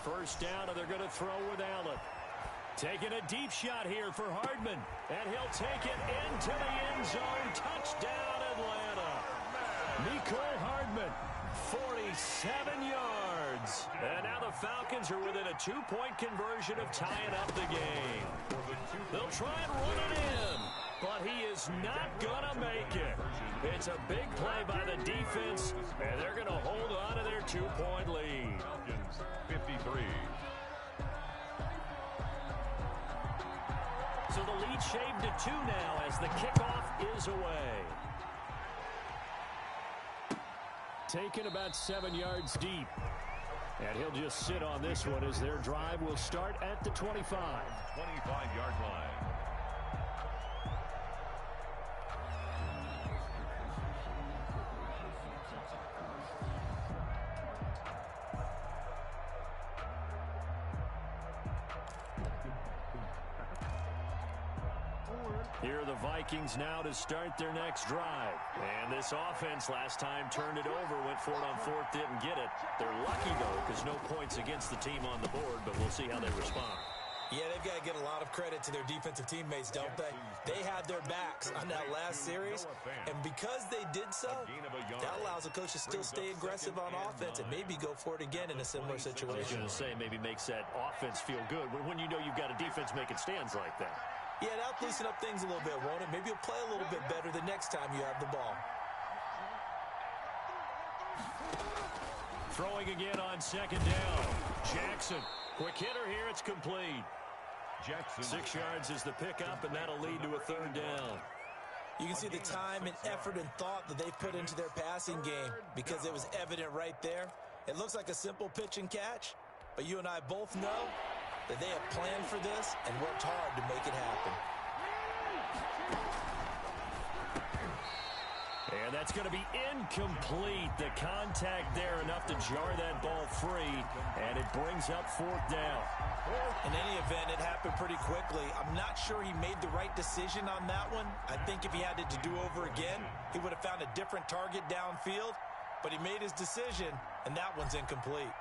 First down, and they're going to throw with Allen. Taking a deep shot here for Hardman, and he'll take it into the end zone. Touchdown, Atlanta. Mecole Hardman, 47 yards. And now the Falcons are within a two-point conversion of tying up the game. They'll try and run it in, but he is not going to make it. It's a big play by the defense, and they're going to hold on to their two-point lead. Falcons 53. So the lead shaved to 2 now as the kickoff is away. Taken about 7 yards deep. And he'll just sit on this one as their drive will start at the 25. 25-yard line. Here are the Vikings now to start their next drive. And this offense last time turned it over, went for it on fourth, didn't get it. They're lucky, though, because no points against the team on the board, but we'll see how they respond. Yeah, they've got to get a lot of credit to their defensive teammates, don't they? They had their backs on that last series, and because they did so, that allows the coach to still stay aggressive on offense and maybe go for it again in a similar situation. I was going to say, maybe makes that offense feel good when you know you've got a defense making stands like that. Yeah, that'll loosen up things a little bit, won't it? Maybe you'll play a little bit better the next time you have the ball. Throwing again on second down. Jackson, quick hitter here, it's complete. Jackson. 6 yards is the pickup, and that'll lead to a third down. You can see the time and effort and thought that they've put into their passing game because it was evident right there. It looks like a simple pitch and catch, but you and I both know that they have planned for this and worked hard to make it happen. And that's going to be incomplete. The contact there enough to jar that ball free, and it brings up fourth down. In any event, it happened pretty quickly. I'm not sure he made the right decision on that one. I think if he had it to do over again, he would have found a different target downfield, but he made his decision, and that one's incomplete.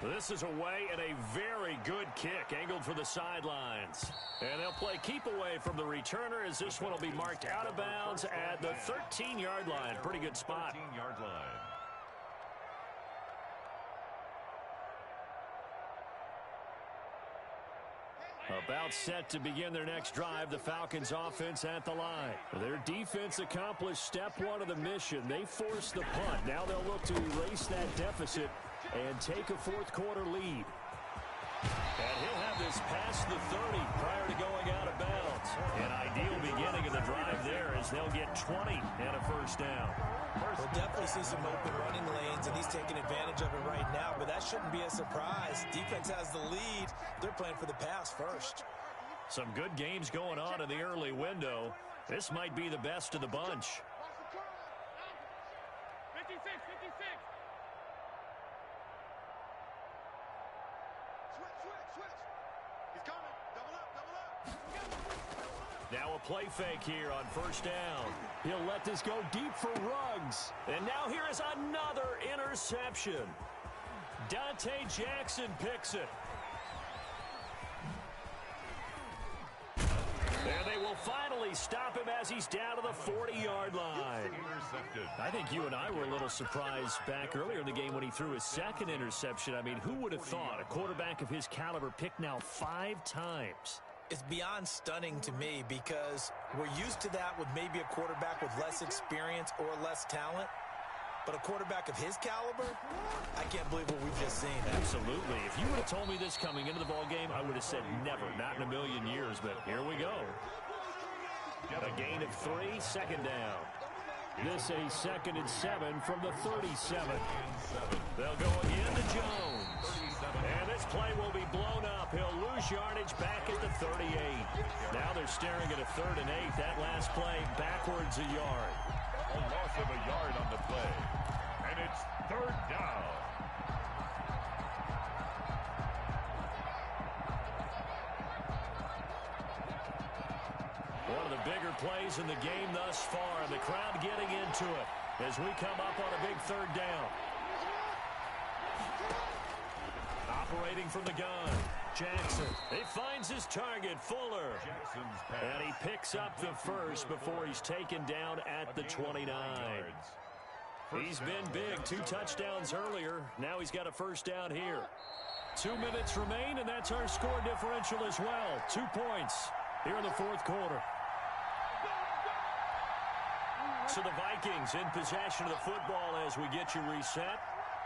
This is away and a very good kick, angled for the sidelines. And they'll play keep away from the returner as this one will be marked out of bounds at the 13-yard line. Pretty good spot. 13-yard line. About set to begin their next drive, the Falcons offense at the line. Their defense accomplished step one of the mission. They forced the punt. Now they'll look to erase that deficit and take a fourth quarter lead. And he'll have this past the 30 prior to going out of bounds. An ideal beginning of the drive there as they'll get 20 and a first down. We'll definitely see some open running lanes, and he's taking advantage of it right now, but that shouldn't be a surprise. Defense has the lead. They're playing for the pass first. Some good games going on in the early window. This might be the best of the bunch. 56. He's coming. Double up. Now a play fake here on first down. He'll let this go deep for Ruggs. And now here is another interception. Dante Jackson picks it. And they will finally stop him as he's down to the 40-yard line. Intercepted. I think you and I were a little surprised back earlier in the game when he threw his second interception. I mean, who would have thought a quarterback of his caliber picked now 5 times? It's beyond stunning to me because we're used to that with maybe a quarterback with less experience or less talent. But a quarterback of his caliber, I can't believe what we've just seen. Absolutely. If you would have told me this coming into the ballgame, I would have said never, not in a million years. But here we go. A gain of 3, second down. This a 2nd and 7 from the 37. They'll go again to Jones. And this play will be blown up. He'll lose yardage back at the 38. Now they're staring at a 3rd and 8. That last play backwards a yard. A loss of a yard on the play. And it's 3rd down. One of the bigger plays in the game thus far. The crowd getting into it as we come up on a big 3rd down. Operating from the gun. Jackson. He finds his target, Fuller. Jackson's pass. And he picks up the first before he's taken down at the 29. He's been big. 2 touchdowns earlier. Now he's got a first down here. 2 minutes remain, and that's our score differential as well. 2 points here in the 4th quarter. So the Vikings in possession of the football as we get you reset.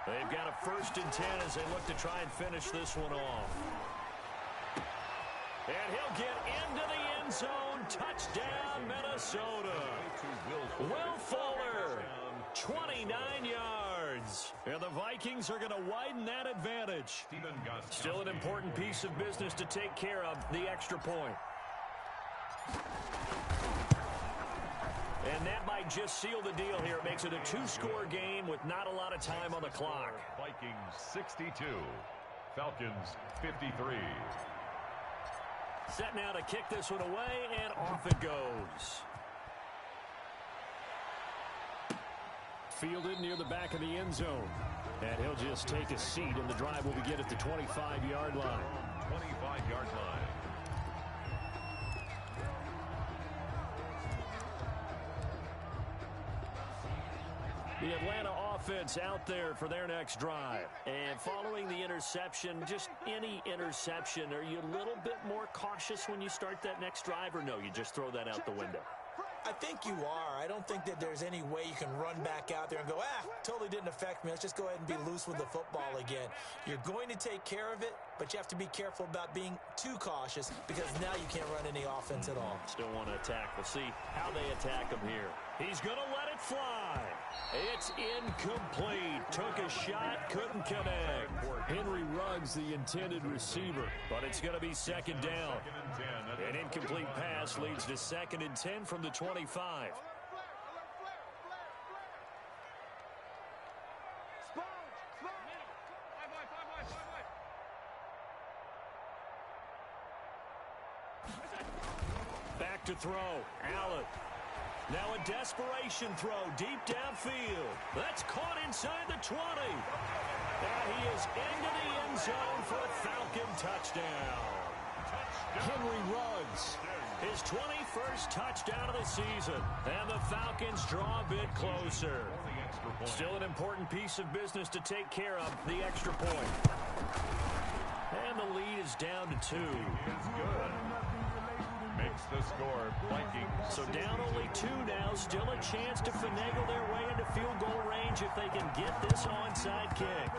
They've got a 1st and 10 as they look to try and finish this one off. And he'll get into the end zone. Touchdown, Minnesota. Will Fuller, 29 yards. And the Vikings are going to widen that advantage. Still an important piece of business to take care of, the extra point. And that might just seal the deal here. It makes it a 2-score game with not a lot of time on the clock. Vikings 62, Falcons 53. Set now to kick this one away, and off it goes. Fielded near the back of the end zone. And he'll just take a seat, and the drive will begin at the 25-yard line. 25-yard line. The Atlanta offense out there for their next drive. And following the interception, just any interception, are you a little bit more cautious when you start that next drive, or no, you just throw that out the window? I think you are. I don't think that there's any way you can run back out there and go, totally didn't affect me. Let's just go ahead and be loose with the football again. You're going to take care of it, but you have to be careful about being too cautious because now you can't run any offense at all. Still want to attack. We'll see how they attack him here. He's going to let it fly. It's incomplete. Took a shot, couldn't connect. Henry Ruggs, the intended receiver, but it's going to be second down. An incomplete pass leads to 2nd and 10 from the 25. Back to throw. Allen. Now a desperation throw deep downfield. That's caught inside the 20. And he is into the end zone for a Falcon touchdown. Henry Ruggs, his 21st touchdown of the season. And the Falcons draw a bit closer. Still an important piece of business to take care of, the extra point. And the lead is down to 2. Makes the score Vikings. So down only 2 now. Still a chance to finagle their way into field goal range if they can get this onside kick.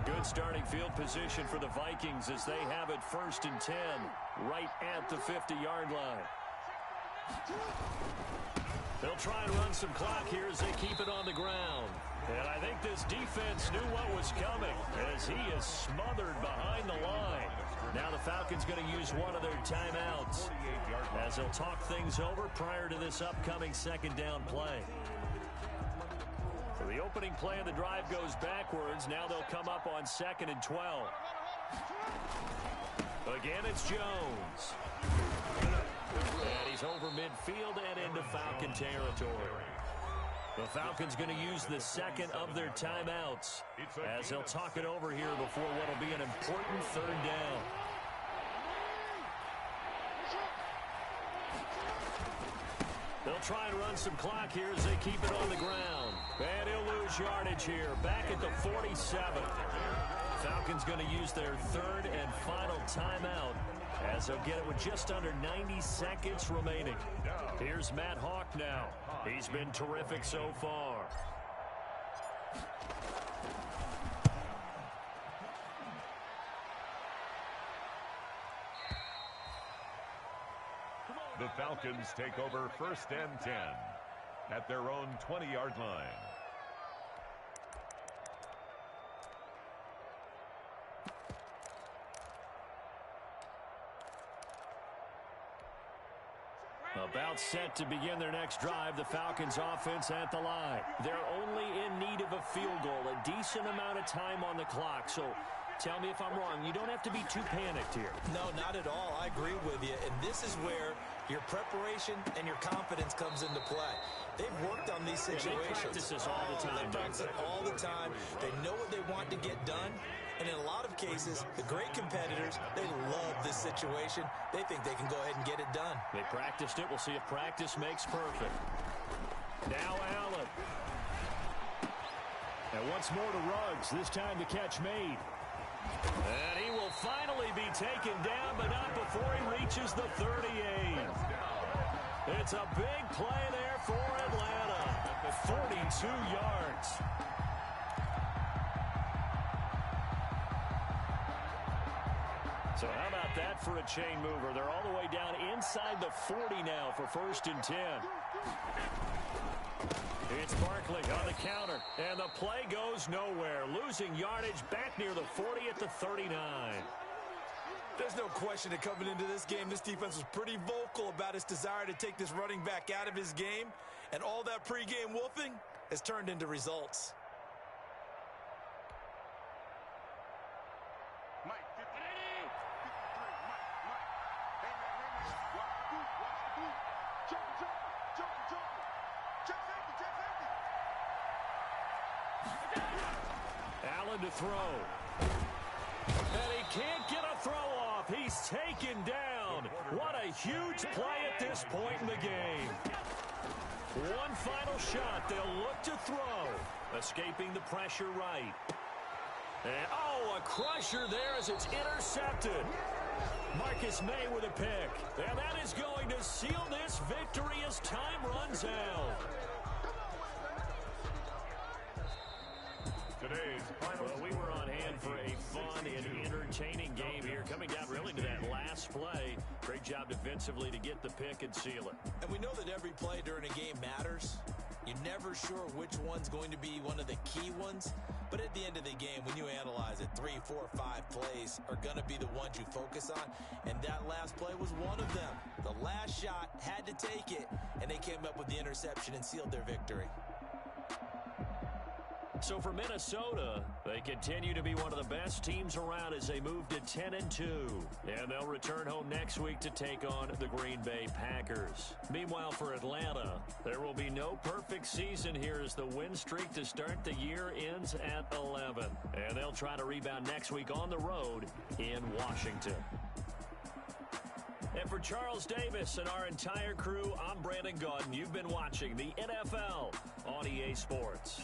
Good starting field position for the Vikings as they have it 1st and 10 right at the 50-yard line. They'll try and run some clock here as they keep it on the ground. And I think this defense knew what was coming as he is smothered behind the line. Now the Falcons going to use one of their timeouts as they'll talk things over prior to this upcoming 2nd down play. So the opening play of the drive goes backwards. Now they'll come up on 2nd and 12. Again, it's Jones. And he's over midfield and into Falcon territory. The Falcons going to use the 2nd of their timeouts as they'll talk it over here before what will be an important 3rd down. They'll try and run some clock here as they keep it on the ground. And he'll lose yardage here, back at the 47. Falcons going to use their 3rd and final timeout as they'll get it with just under 90 seconds remaining. Here's Matt Hawk now. He's been terrific so far. The Falcons take over 1st and 10 at their own 20-yard line. About set to begin their next drive, the Falcons offense at the line. They're only in need of a field goal, a decent amount of time on the clock. So tell me if I'm wrong. You don't have to be too panicked here. No, not at all. I agree with you. And this is where your preparation and your confidence comes into play. They've worked on these situations. They practice this all the time. They practice it all the time. They know what they want to get done. And in a lot of cases, the great competitors, they love this situation. They think they can go ahead and get it done. They practiced it. We'll see if practice makes perfect. Now Allen. And once more to Ruggs. This time the catch made. And he will finally be taken down, but not before he reaches the 38. It's a big play there for Atlanta. 42 yards. So how about that for a chain mover? They're all the way down inside the 40 now for 1st and 10. It's Barkley on the counter, and the play goes nowhere. Losing yardage back near the 40 at the 39. There's no question that coming into this game, this defense was pretty vocal about its desire to take this running back out of his game. And all that pregame wolfing has turned into results. Mike, 50, 53, Mike. Hey, man, watch the boot, Jump. Check safety. Allen to throw. And he can't get a throw off. He's taken down. What a huge play at this point in the game. One final shot. They'll look to throw. Escaping the pressure right. And, a crusher there as it's intercepted. Marcus May with a pick. And that is going to seal this victory as time runs out. Today's final. Well, we were on hand for a fun and entertaining game here. Coming down really to that last play. Great job defensively to get the pick and seal it. And we know that every play during a game matters. You're never sure which one's going to be one of the key ones. But at the end of the game, when you analyze it, 3, 4, 5 plays are going to be the ones you focus on. And that last play was one of them. The last shot had to take it, and they came up with the interception and sealed their victory. So for Minnesota, they continue to be one of the best teams around as they move to 10-2. And they'll return home next week to take on the Green Bay Packers. Meanwhile, for Atlanta, there will be no perfect season here as the win streak to start the year ends at 11. And they'll try to rebound next week on the road in Washington. And for Charles Davis and our entire crew, I'm Brandon Gaudin. You've been watching the NFL on EA Sports.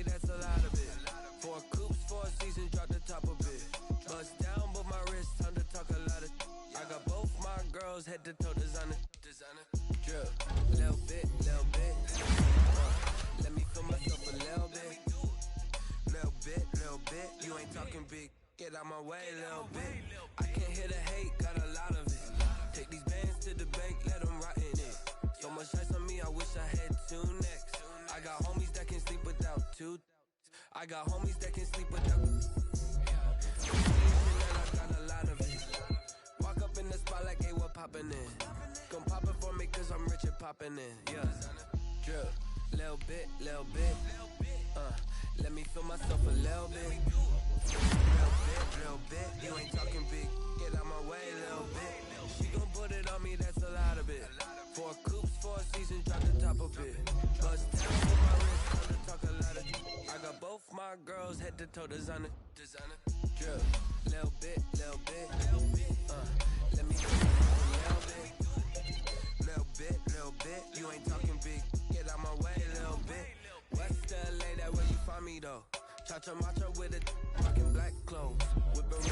That's a lot of it. 4 coops, 4 seasons, drop the top of it. Bust down, but my wrist, time to talk a lot of. I got both my girls head to toe designer. Drip, little bit. Let me feel myself a little bit. Little bit. You ain't talking big. Get out my way, little bit. I can't hear the hate, got a lot of it. Take these bands to the bank, let them rot in it. So much ice on me, I wish I had 2 necks. I got homies that can sleep without 2. I got homies that can sleep without. I got a lot of it. Walk up in the spot like, hey, what poppin' in? Gon' pop it for me cause I'm rich and poppin' in. Yeah. Drip, little bit. Let me feel myself a little bit. Little bit. You ain't talking big. Get out my way, little bit. She gon' put it on me, that's a lot of it. 4 coops, 4 seasons, drop the top of it. Bust down with my wrist, time to talk a lot of. I got both my girls head to toe designer. Drip, little bit. Let me feel myself a little bit. You ain't talking big. Get out my way, little bit. West LA, that where you find me though. Cha-cha macha with it, rockin' black clothes. Whip around, I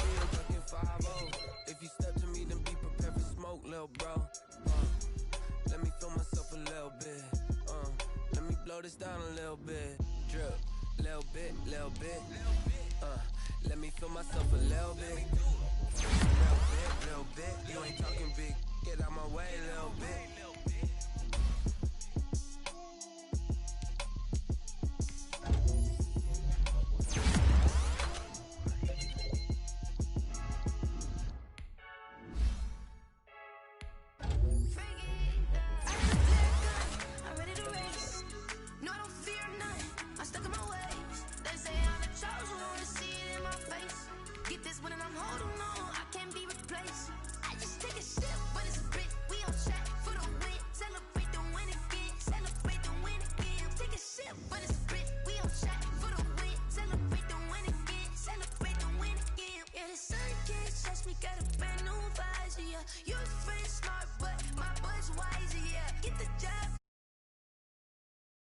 feel ducking 5-0. If you step to me, then be prepared for smoke, little bro. Let me feel myself a little bit. Let me blow this down a little bit. Drip, little bit. Let me feel myself a little bit. Little bit. You ain't talking big.